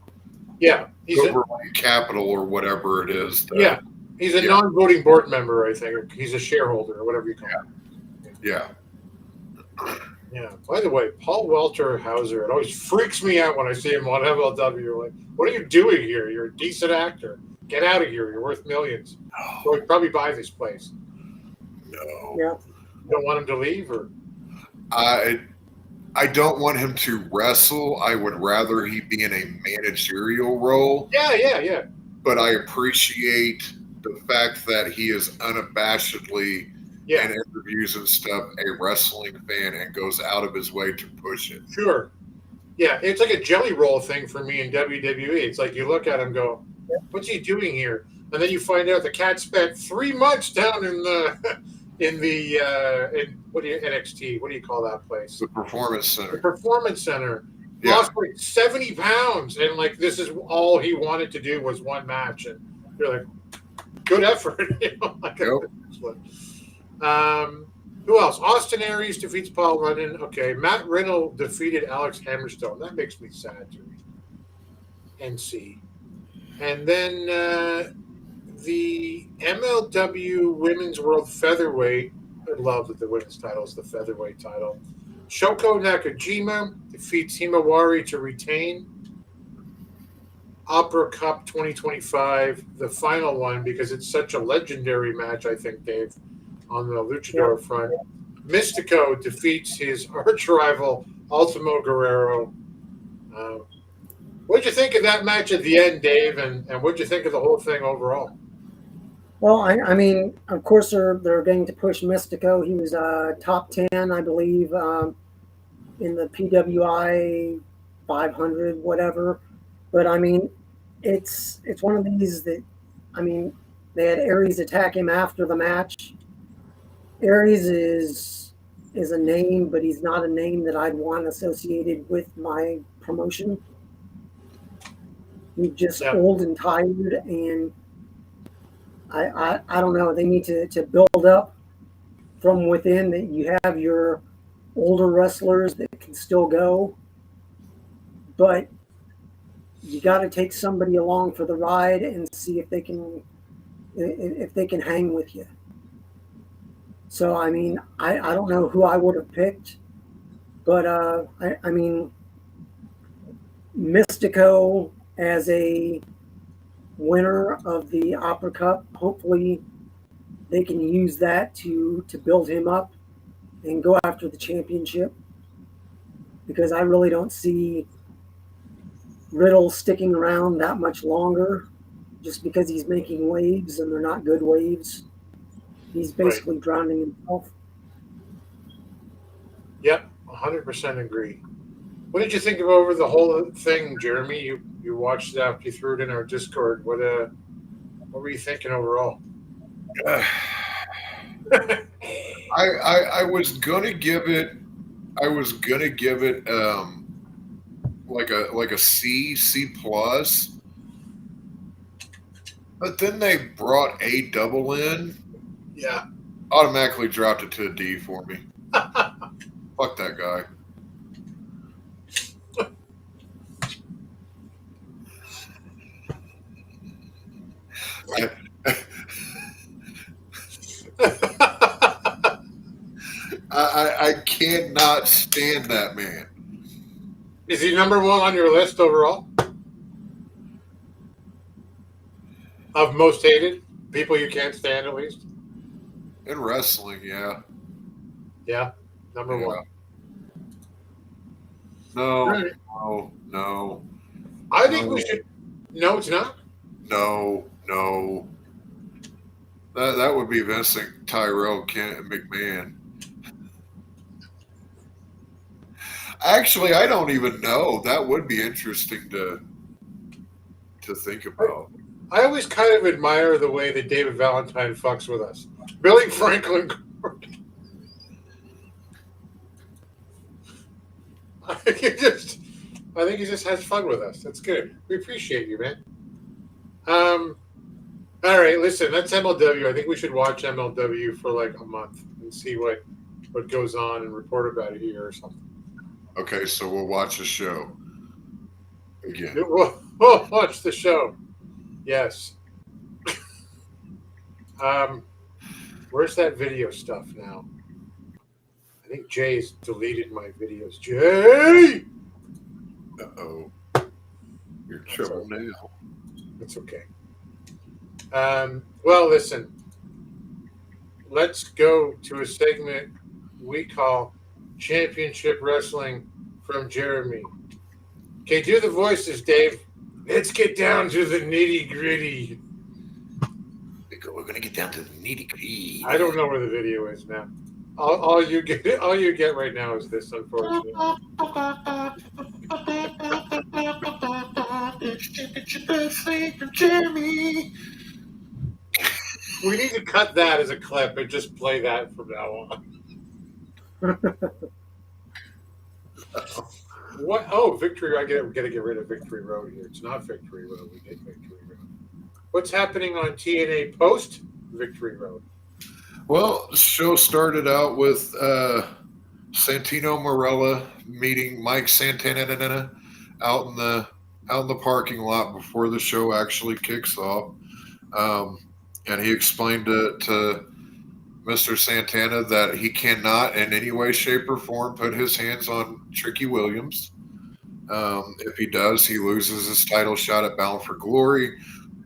he's Overland Capital or whatever it is. He's a non-voting board member, I think. Or he's a shareholder or whatever you call it. Yeah. Yeah. By the way, Paul Walter Hauser, it always freaks me out when I see him on MLW. Like, what are you doing here? You're a decent actor. Get out of here. You're worth millions. So he'd probably buy this place. No. Yeah. You don't want him to leave, or? I don't want him to wrestle. I would rather he be in a managerial role. Yeah. But I appreciate the fact that he is unabashedly in interviews and stuff a wrestling fan and goes out of his way to push it. Sure. Yeah, it's like a jelly roll thing for me in WWE. It's like you look at him and go, what's he doing here? And then you find out the cat spent 3 months down in NXT. What do you call that place? The Performance Center. The Performance Center. Yeah. Lost like 70 pounds, and like this is all he wanted to do was one match, and you're like, good effort. Who else? Austin Aries defeats Paul London. Okay, Matt Riddle defeated Alex Hammerstone. That makes me sad to read and see. And then the MLW Women's World Featherweight. I love that the women's title is the featherweight title. Shoko Nakajima defeats Himawari to retain. Opera Cup 2025, the final one, because it's such a legendary match, I think, Dave, on the luchador front. Mystico defeats his arch rival, Ultimo Guerrero. What'd you think of that match at the end, Dave, and what'd you think of the whole thing overall? Well, I mean, of course, they're going to push Mystico. He was top 10, I believe, in the PWI 500, whatever. But, I mean, it's one of these that, I mean, they had Aries attack him after the match. Aries is a name, but he's not a name that I'd want associated with my promotion. He's just old and tired, and I don't know. They need to build up from within, that you have your older wrestlers that can still go, but you got to take somebody along for the ride and see if they can hang with you. So I mean, I don't know who I would have picked, but I mean, Mystico as a winner of the Opera Cup, hopefully they can use that to build him up and go after the championship, because I really don't see Riddle sticking around that much longer just because he's making waves and they're not good waves. He's basically drowning himself. Yep, 100% agree. What did you think of over the whole thing, Jeremy? You watched it after you threw it in our Discord. What were you thinking overall? I was gonna give it like a C plus, but then they brought a double in. Yeah, automatically dropped it to a D for me. Fuck that guy. I cannot stand that man. Is he number one on your list overall of most hated people you can't stand, at least? In wrestling, yeah. Yeah, number one. No. I think we should. No, it's not. No. That would be Vincent Tyrell McMahon. Actually, I don't even know. That would be interesting to think about. I always kind of admire the way that David Valentine fucks with us. Billy Franklin. I think he just has fun with us. That's good. We appreciate you, man. All right, listen, that's MLW. I think we should watch MLW for like a month and see what goes on and report about it here or something. Okay, so we'll watch the show again. We'll watch the show. Yes. Where's that video stuff now? I think Jay's deleted my videos. Jay! Uh-oh. You're in trouble now. That's okay. Well, listen. Let's go to a segment we call Championship Wrestling from Jeremy. Okay, do the voices, Dave. Let's get down to the nitty gritty. We're gonna get down to the nitty gritty. I don't know where the video is now. All you get right now is this, unfortunately. Jeremy. We need to cut that as a clip and just play that from now on. What? Oh, Victory! I gotta get rid of Victory Road here. It's not Victory Road. We did Victory Road. What's happening on TNA post Victory Road? Well, the show started out with Santino Marella meeting Mike Santana out in the parking lot before the show actually kicks off, and he explained to Mr. Santana that he cannot in any way, shape, or form put his hands on Tricky Williams. If he does, he loses his title shot at Bound for Glory,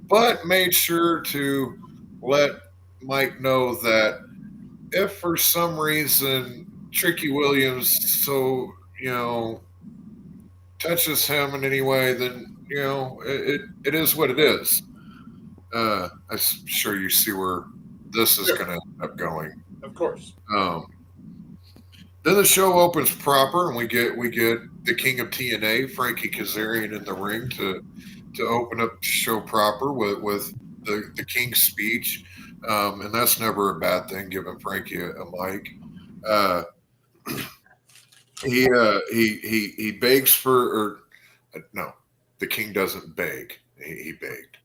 but made sure to let Mike know that if for some reason Tricky Williams touches him in any way, then it is what it is. I'm sure you see where this is going to end up going. Of course. Then the show opens proper, and we get the King of TNA, Frankie Kazarian, in the ring to open up the show proper with the King's speech, and that's never a bad thing, giving Frankie a mic. He begs for, or no, the King doesn't beg. He begged,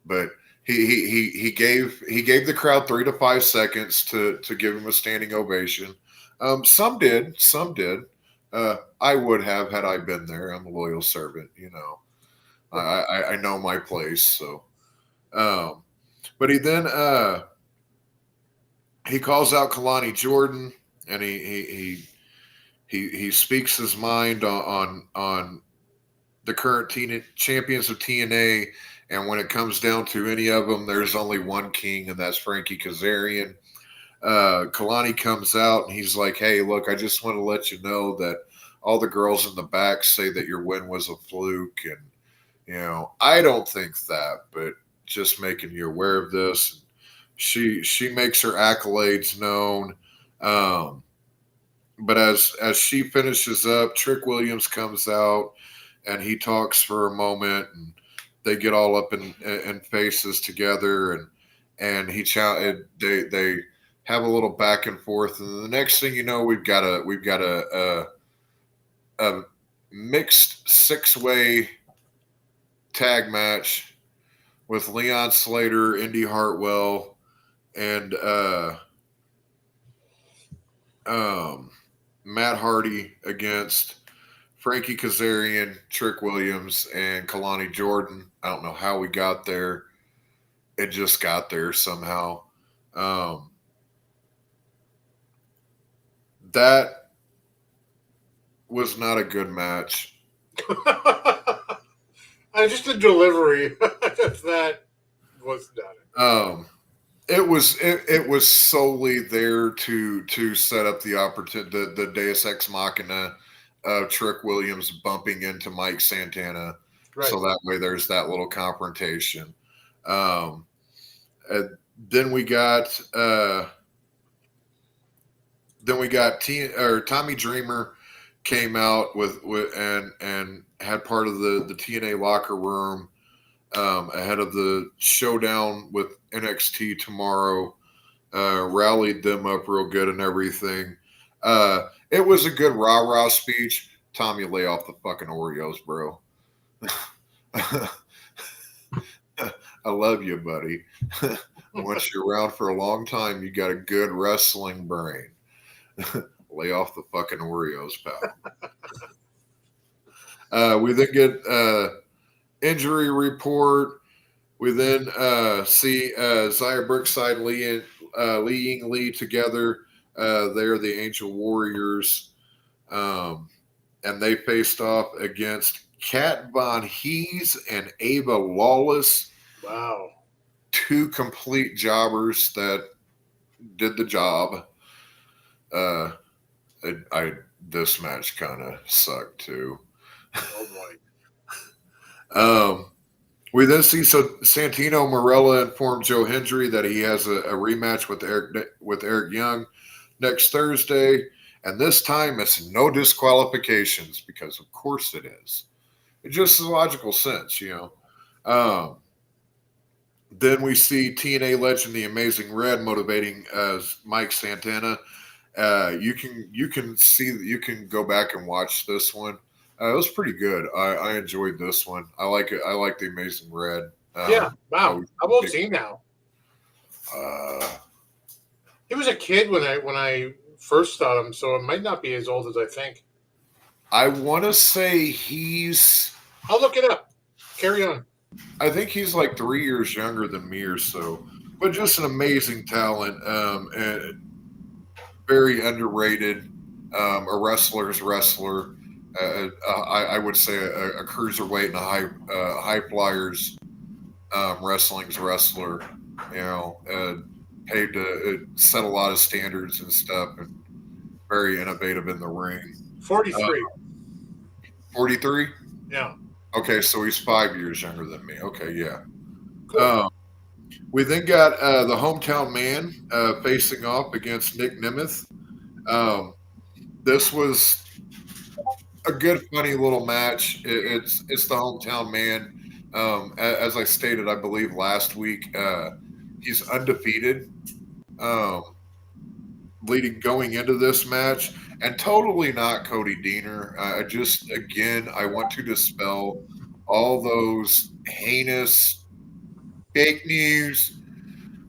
but he gave the crowd 3 to 5 seconds to give him a standing ovation. Some did. I would have had I been there. I'm a loyal servant, you know. I know my place. So, but he then he calls out Kalani Jordan, and he speaks his mind on the current champions of TNA. And when it comes down to any of them, there's only one king, and that's Frankie Kazarian. Kalani comes out, and he's like, hey, look, I just want to let you know that all the girls in the back say that your win was a fluke. And, you know, I don't think that, but just making you aware of this. She makes her accolades known. But as she finishes up, Trick Williams comes out, and he talks for a moment, and they get all up in faces together, and they have a little back and forth, and the next thing you know, we've got a mixed 6-way tag match with Leon Slater, Indy Hartwell, and Matt Hardy against Frankie Kazarian, Trick Williams, and Kalani Jordan. I don't know how we got there. It just got there somehow. That was not a good match. Just the delivery. That was not it. It was solely there to set up the opportunity, the Deus Ex Machina of Trick Williams bumping into Mike Santana, right. So that way there's that little confrontation. Then we got Tommy Dreamer came out with and had part of the TNA locker room ahead of the showdown with NXT tomorrow. Rallied them up real good and everything. It was a good rah-rah speech. Tommy, lay off the fucking Oreos, bro. I love you, buddy. Once you're around for a long time, you got a good wrestling brain. Lay off the fucking Oreos, pal. We then get injury report. We then see Xia Brookside, Li Ying Lee together. They're the Angel Warriors. And they faced off against Kat Von Hees and Ava Lawless. Wow. 2 complete jobbers that did the job. This match kind of sucked too. Oh boy. We then see Santino Marella informed Joe Hendry that he has a rematch with Eric Young next Thursday, and this time it's no disqualifications because of course it is. It just is logical sense, you know. Then we see TNA legend The Amazing Red motivating Mike Santana. You can go back and watch this one. It was pretty good. I enjoyed this one. I like it. I like The Amazing Red. Yeah. Wow. How old is he now? He was a kid when I first saw him, so it might not be as old as I think. I want to say he's. I'll look it up. Carry on. I think he's like 3 years younger than me or so, but just an amazing talent and very underrated. A wrestler's wrestler. I would say a cruiserweight and a high flyers wrestling's wrestler. You know, paid to set a lot of standards and stuff, and very innovative in the ring. 43. 43? Yeah. Okay, so he's 5 years younger than me. Okay, yeah. Cool. We then got the hometown man facing off against Nick Nemeth. This was a good, funny little match. It's the hometown man. As I stated, I believe last week, he's undefeated going into this match, and totally not Cody Deaner. I want to dispel all those heinous fake news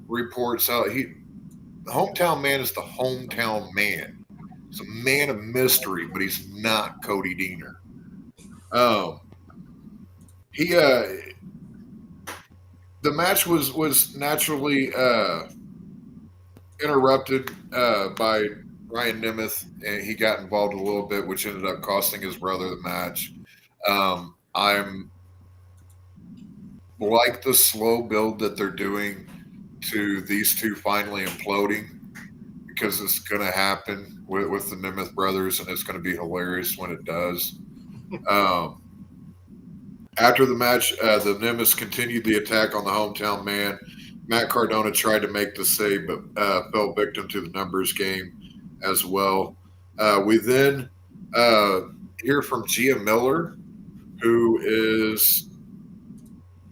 reports out. The hometown man is the hometown man. He's a man of mystery, but he's not Cody Deaner. The match was naturally interrupted by Ryan Nemeth, and he got involved a little bit, which ended up costing his brother the match. I'm like the slow build that they're doing to these two finally imploding, because it's going to happen with the Nemeth brothers, and it's going to be hilarious when it does. After the match, the Nemeths continued the attack on the hometown man. Matt Cardona tried to make the save, but fell victim to the numbers game as well. We then hear from Gia Miller, who is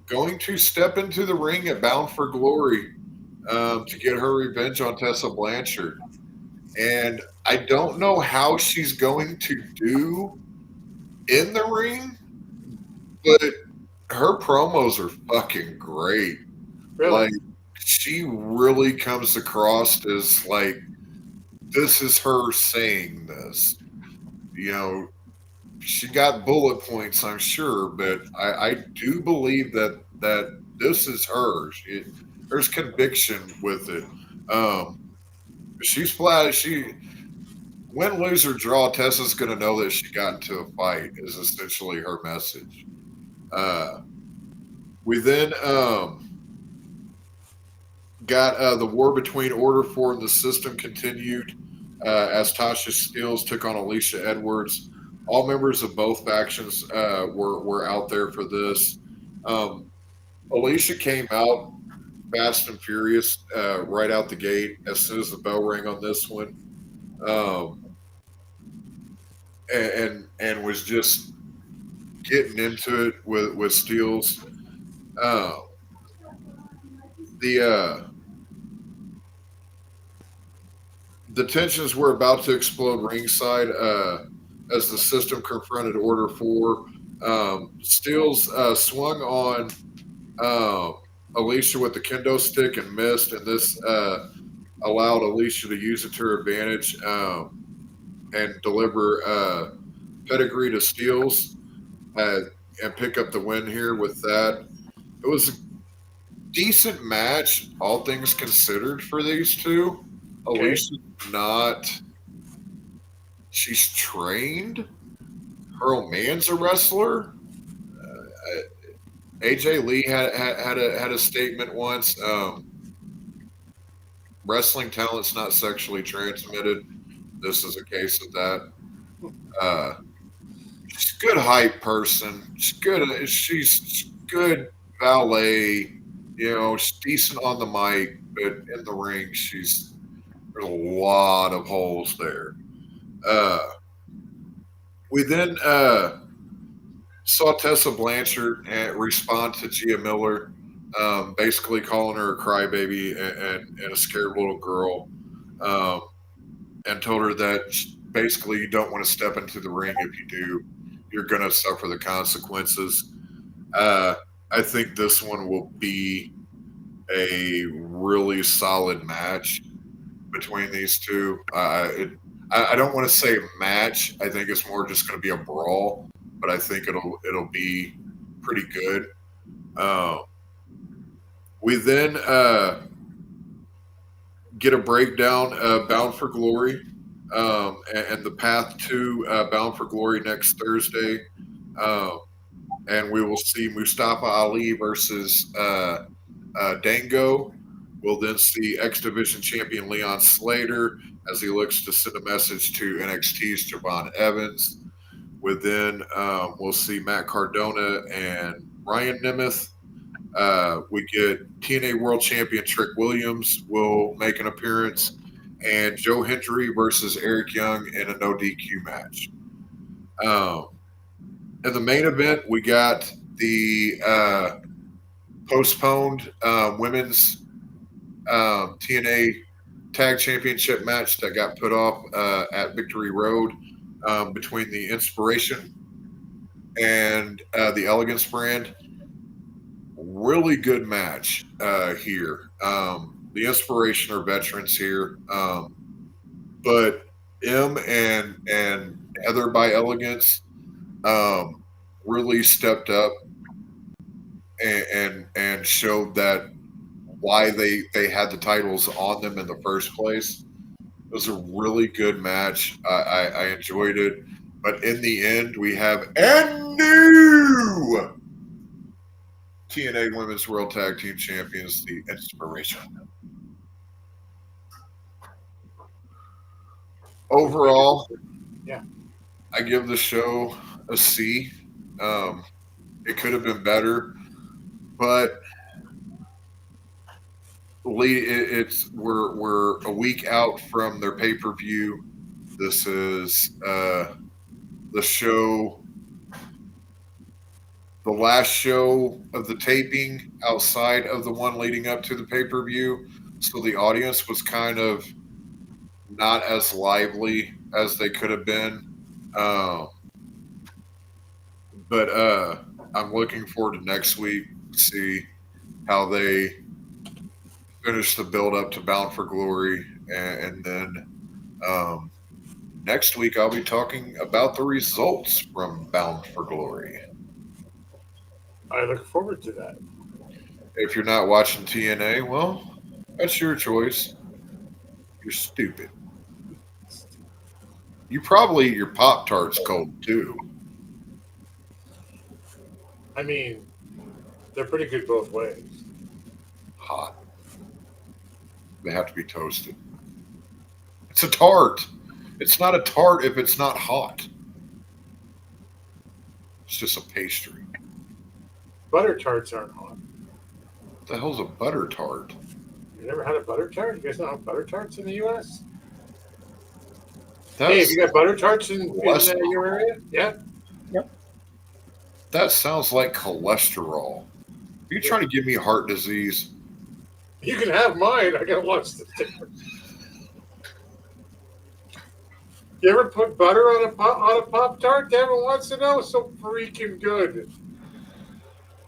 going to step into the ring at Bound for Glory to get her revenge on Tessa Blanchard. And I don't know how she's going to do in the ring, but her promos are fucking great. Really? Like, she really comes across as like, this is her saying this. You know, she got bullet points, I'm sure, but I do believe that this is her. There's conviction with it. She's flat. Win, lose, or draw, Tessa's going to know that she got into a fight is essentially her message. We then got the war between Order 4 and the System continued as Tasha Steelz took on Alicia Edwards. All members of both factions were out there for this. Alicia came out fast and furious right out the gate as soon as the bell rang on this one, and was just getting into it with Steelz. The tensions were about to explode ringside as the System confronted Order 4. Steelz swung on Alicia with the kendo stick and missed, and this allowed Alicia to use it to her advantage and deliver pedigree to Steelz and pick up the win here with that. It was a decent match, all things considered, for these two. Okay. Alicia's not. She's trained. Her old man's a wrestler. AJ Lee had a statement once. Wrestling talent's not sexually transmitted. This is a case of that. She's a good hype person. She's good ballet. You know, she's decent on the mic, but in the ring, there's a lot of holes there. We then saw Tessa Blanchard respond to Gia Miller, basically calling her a crybaby and a scared little girl, and told her that basically you don't want to step into the ring. If you do, you're going to suffer the consequences. I think this one will be a really solid match between these two. I don't want to say match. I think it's more just going to be a brawl, but I think it'll be pretty good. We then get a breakdown of Bound for Glory and the path to Bound for Glory next Thursday. And we will see Mustafa Ali versus Dango. We'll then see X Division champion Leon Slater as he looks to send a message to NXT's Javon Evans. Within, we'll see Matt Cardona and Ryan Nemeth. We get TNA World Champion Trick Williams will make an appearance, and Joe Hendry versus Eric Young in a no DQ match. In the main event, we got the postponed women's TNA Tag Championship match that got put off at Victory Road between the Inspiration and the Elegance brand. really good match here. The Inspiration are veterans here, but M and Heather by Elegance really stepped up and showed that why they had the titles on them in the first place. It was a really good match. I enjoyed it. But in the end, we have a new TNA Women's World Tag Team Champions, the Inspiration. Overall, yeah, I give the show a C. It could have been better, but we're a week out from their pay-per-view. This is the show, the last show of the taping outside of the one leading up to the pay-per-view. So the audience was kind of not as lively as they could have been. But I'm looking forward to next week to see how they finish the build up to Bound for Glory. And then next week I'll be talking about the results from Bound for Glory. I look forward to that. If you're not watching TNA, well, that's your choice. You're stupid. You probably eat your Pop-Tarts cold too. I mean, they're pretty good both ways. Hot. They have to be toasted. It's a tart. It's not a tart if it's not hot. It's just a pastry. Butter tarts aren't hot. What the hell's a butter tart? You never had a butter tart? You guys don't have butter tarts in the U.S.? That's hey, have you got butter tarts in your area? Yeah? Yep. That sounds like cholesterol. Are you trying to give me heart disease? You can have mine. I got lots of different. You ever put butter on a Pop-Tart? Devin wants to know. So freaking good.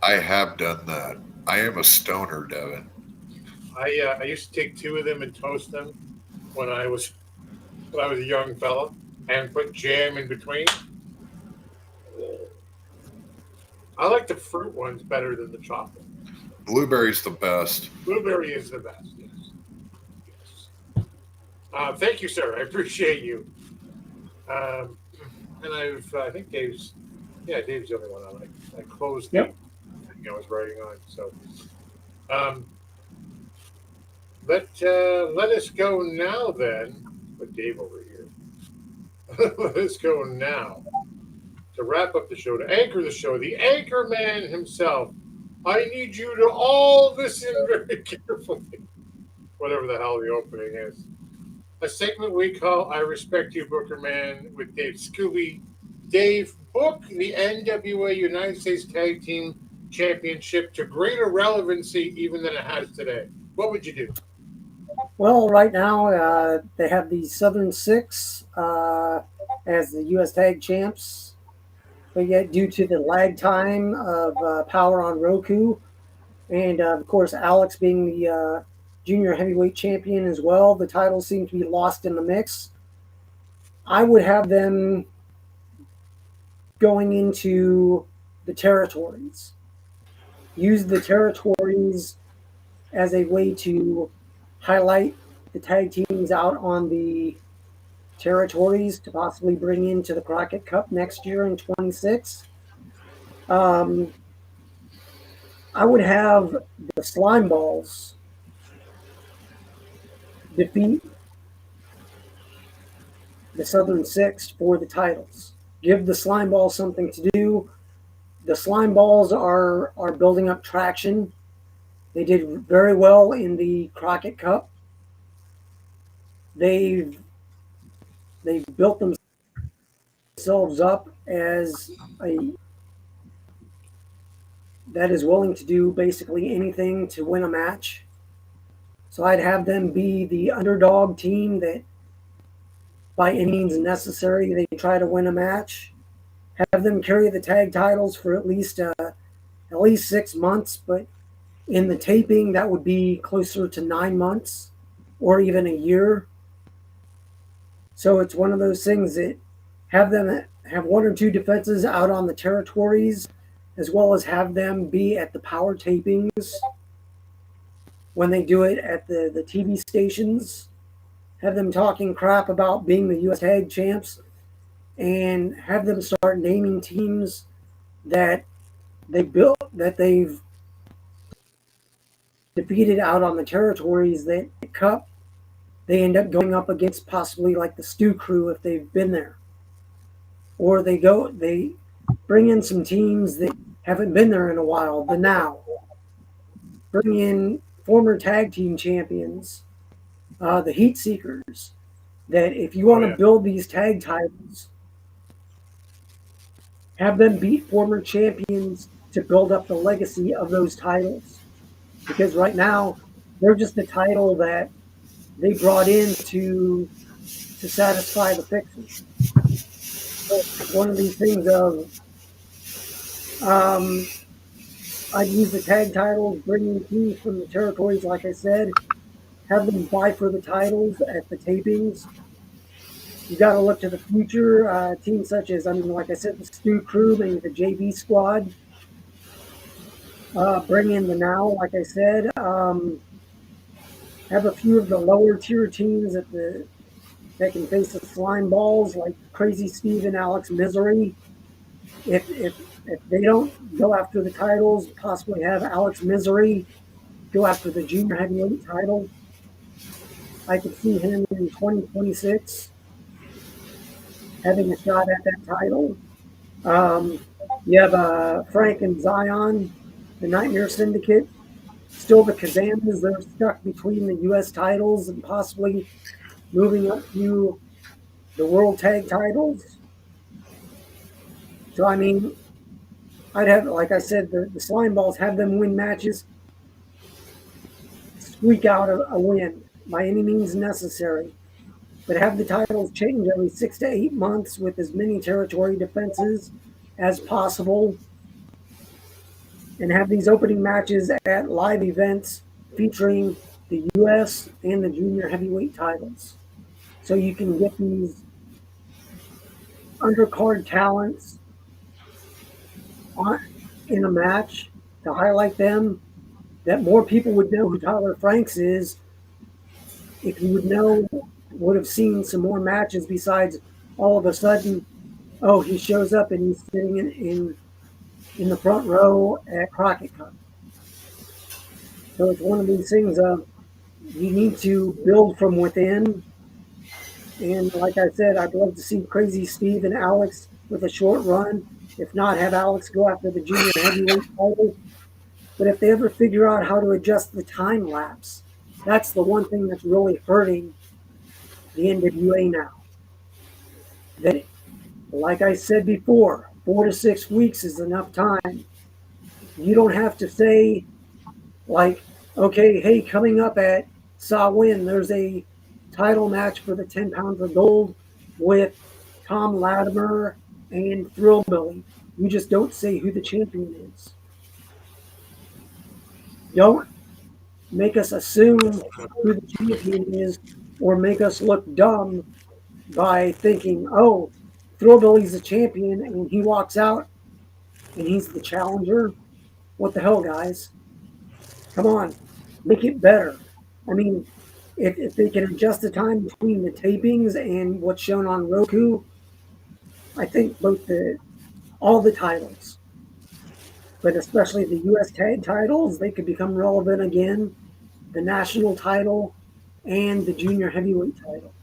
I have done that. I am a stoner, Devin. I used to take 2 of them and toast them when I was a young fella and put jam in between. I like the fruit ones better than the chocolate. Blueberry's the best. Blueberry is the best, yes. Thank you, sir. I appreciate you. And I think Dave's the only one I like. I closed the thing I was writing on. So let us go now then. Put Dave over here. Let us go now to wrap up the show, to anchor the show. The anchor man himself. I need you to all listen very carefully. Whatever the hell the opening is. A segment we call I Respect You, Booker Man, with Dave Scooby. Dave, book the NWA United States Tag Team Championship to greater relevancy even than it has today. What would you do? Well, right now they have the Southern Six as the U.S. Tag Champs. But yet, due to the lag time of Power on Roku, and of course Alex being the junior heavyweight champion as well, the titles seem to be lost in the mix. I would have them going into the territories. Use the territories as a way to highlight the tag teams out on the territories to possibly bring into the Crockett Cup next year in 26. I would have the Slime Balls defeat the Southern Six for the titles. Give the Slime Balls something to do. The Slime Balls are building up traction. They did very well in the Crockett Cup. They've built themselves up as a that is willing to do basically anything to win a match. So I'd have them be the underdog team that by any means necessary they try to win a match. Have them carry the tag titles for at least 6 months, but In the taping, that would be closer to 9 months or even a year. So it's one of those things that have them have one or two defenses out on the territories, as well as have them be at the power tapings when they do it at the TV stations. Have them talking crap about being the U.S. Tag Champs, and have them start naming teams that they've defeated out on the territories that Cup, they end up going up against possibly like the Stew Crew if they've been there. Or they bring in some teams that haven't been there in a while, the Now. Bring in former tag team champions, the Heat Seekers, that if you want to build these tag titles, have them beat former champions to build up the legacy of those titles. Because right now, they're just a title that they brought in to satisfy the fixers. So it's one of these things of, I'd use the tag titles, bring in teams from the territories, like I said, have them vie for the titles at the tapings. You got to look to the future. Teams such as, like I said, the Stew Crew, maybe the JV Squad. Bring in the Now, like I said. Have a few of the lower tier teams that can face the slime balls, like Crazy Steve and Alex Misery. If they don't go after the titles, possibly have Alex Misery go after the junior heavyweight title. I could see him in 2026 having a shot at that title. You have Frank and Zion, the Nightmare Syndicate. Still the Kazanas, they're stuck between the U.S. titles and possibly moving up to the World Tag titles. So, I'd have, like I said, the Slime Balls, have them win matches, squeak out a win by any means necessary. But have the titles change every 6 to 8 months with as many territory defenses as possible. And have these opening matches at live events featuring the U.S. and the junior heavyweight titles. So you can get these undercard talents in a match to highlight them, that more people would know who Tyler Franks is if you would have seen some more matches besides all of a sudden, oh, he shows up and he's sitting in the front row at Crockett Cup. So it's one of these things of you need to build from within. And like I said, I'd love to see Crazy Steve and Alex with a short run. If not, have Alex go after the junior heavyweight title. But if they ever figure out how to adjust the time lapse, that's the one thing that's really hurting the NWA now. That, like I said before, 4 to 6 weeks is enough time. You don't have to say, like, okay, hey, coming up at Sawin, there's a title match for the 10 pounds of gold with Tom Latimer and Thrillbilly. You just don't say who the champion is. Don't make us assume who the champion is or make us look dumb by thinking, oh, Thrillbilly's the champion and he walks out and he's the challenger. What the hell, guys? Come on, make it better. If they can adjust the time between the tapings and what's shown on Roku, I think all the titles, but especially the U.S. tag titles, they could become relevant again. The national title and the junior heavyweight title.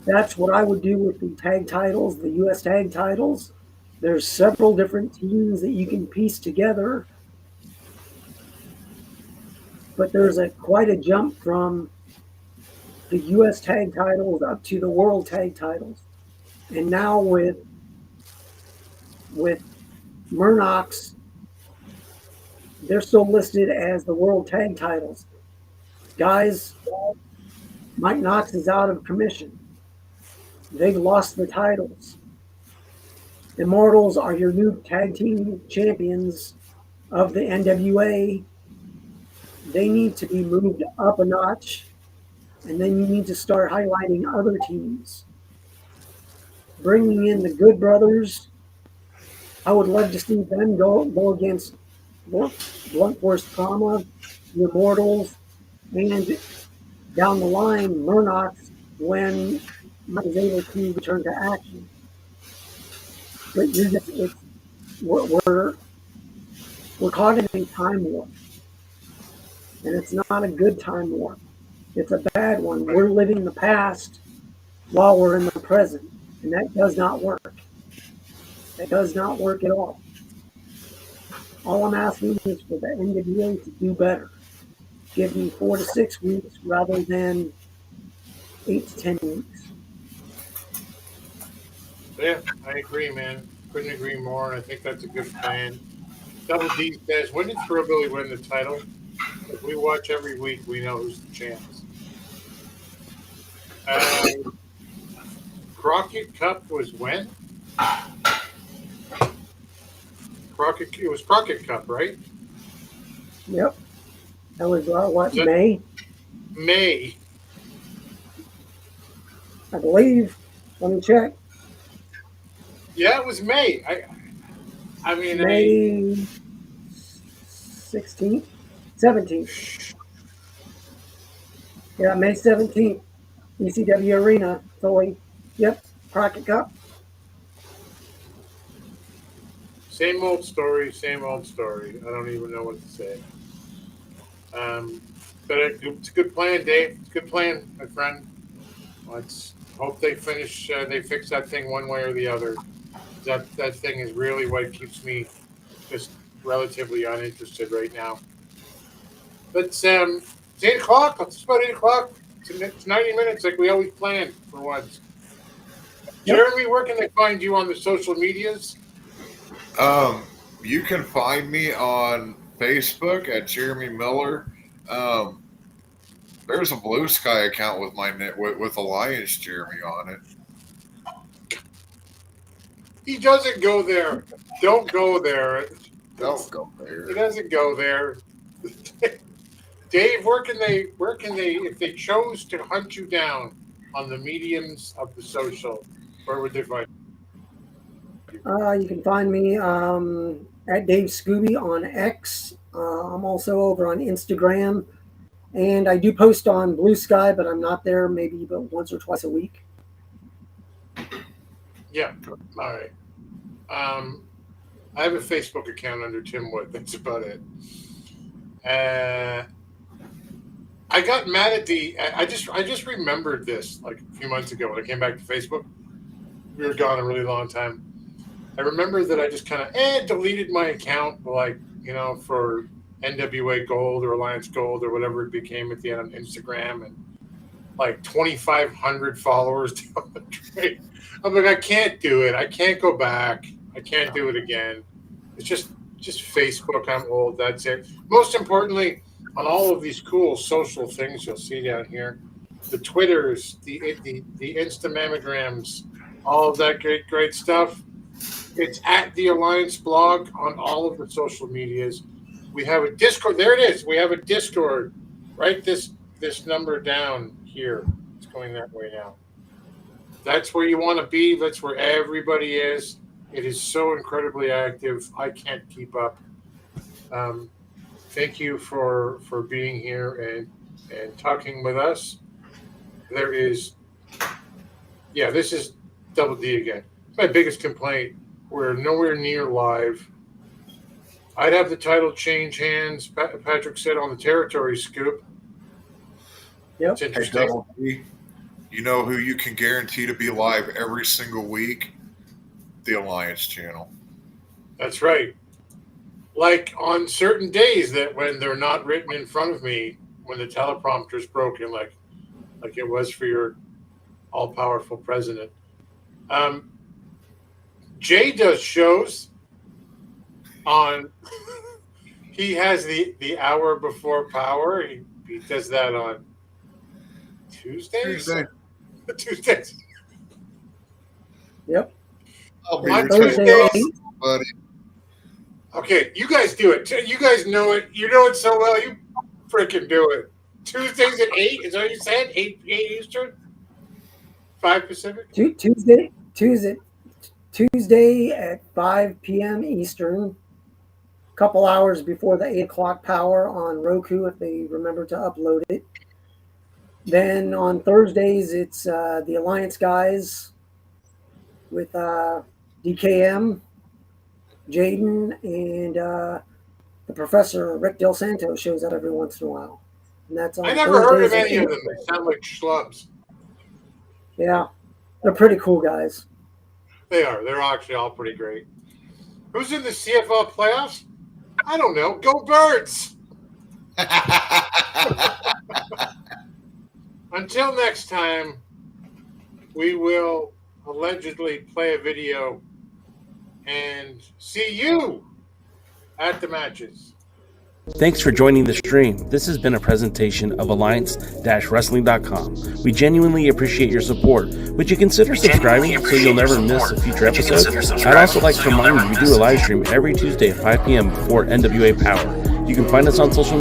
That's what I would do with the tag titles, the U.S. tag titles. There's several different teams that you can piece together, but there's quite a jump from the U.S. tag titles up to the world tag titles. And now with Murnoch's, they're still listed as the world tag titles. Guys, Mike Knox is out of commission. They've lost the titles. Immortals are your new tag team champions of the NWA, they need to be moved up a notch, and then you need to start highlighting other teams. Bringing in the Good Brothers, I would love to see them go against Blunt Force Trauma, the Immortals, and down the line, Murnoch's when Mike is able to return to action. But we're caught in a time warp, and it's not a good time warp. It's a bad one. We're living the past while we're in the present, and that does not work. That does not work at all. All I'm asking is for the NWA to do better. Give me 4 to 6 weeks rather than 8 to 10 weeks. Yeah, I agree, man. Couldn't agree more. I think that's a good plan. Double D says, when did Proverbial win the title? If we watch every week, we know who's the champs. Crockett Cup was when? It was Crockett Cup, right? Yep. That was what, May? May. I believe. Let me check. Yeah, it was May. I mean, May 16th? 17th. Yeah, May 17th. ECW Arena, Philly. Yep, Crockett Cup. Same old story, same old story. I don't even know what to say. But it's a good plan, Dave. It's a good plan, my friend. Let's hope they finish. They fix that thing one way or the other. That thing is really what keeps me just relatively uninterested right now. But it's 8 o'clock. It's about 8 o'clock. It's 90 minutes like we always planned for once. Yep. Jeremy, where can they find you on the social medias? You can find me on Facebook at Jeremy Miller. There's a Blue Sky account with with Alliance Jeremy on it. He doesn't go there. Don't go there. Don't go there. He doesn't go there. Dave, where can they, if they chose to hunt you down on the mediums of the social, where would they find you? You can find me at Dave Scooby on X. I'm also over on Instagram. And I do post on Blue Sky, but I'm not there maybe but once or twice a week. Yeah. All right. I have a Facebook account under Tim Wood. That's about it. I got mad at I just remembered this like a few months ago when I came back to Facebook. We were gone a really long time. I remember that I just kind of deleted my account, like, for NWA Gold or Alliance Gold or whatever it became at the end on Instagram, and like 2,500 followers down the drain. I'm like, I can't do it. I can't go back. I can't do it again. It's just Facebook. I'm old. That's it. Most importantly, on all of these cool social things you'll see down here, the Twitters, the Insta mammograms, all of that great stuff. It's at the Alliance blog on all of the social medias. We have a Discord. There it is. We have a Discord. Write this number down here. It's going that way now. That's where you want to be. That's where everybody is. It is so incredibly active. I can't keep up. Thank you for being here and talking with us. There is, this is Double D again. My biggest complaint. We're nowhere near live. I'd have the title change hands. Patrick said on the territory scoop. Yep. It's interesting. Hey, Double D, you know who you can guarantee to be live every single week? The Alliance channel. That's right. Like on certain days that when they're not written in front of me, when the teleprompter's broken, like it was for your all-powerful president. Jay does shows on. He has the hour before power. He does that on Tuesdays. Tuesdays. Yep. I'll be On your Tuesdays, buddy. Okay, you guys do it. You guys know it. You know it so well. You freaking do it. Tuesdays at 8. Is that what you said? 8 Eastern? 5 Pacific? Tuesday at 5 p.m. Eastern. Couple hours before the 8 o'clock power on Roku if they remember to upload it. Then on Thursdays, it's the Alliance guys with DKM, Jaden, and the Professor Rick Del Santo shows up every once in a while. And that's on I never heard of Thursdays any at of them. They sound like schlubs. Yeah, they're pretty cool guys. They are. They're actually all pretty great. Who's in the CFL playoffs? I don't know. Go Birds! Until next time, we will allegedly play a video and see you at the matches. Thanks for joining the stream. This has been a presentation of Alliance-Wrestling.com. We genuinely appreciate your support. Would you consider subscribing so you'll never miss a future episode? I'd also like to remind you we do a live stream every Tuesday at 5 p.m. before NWA Power. You can find us on social media.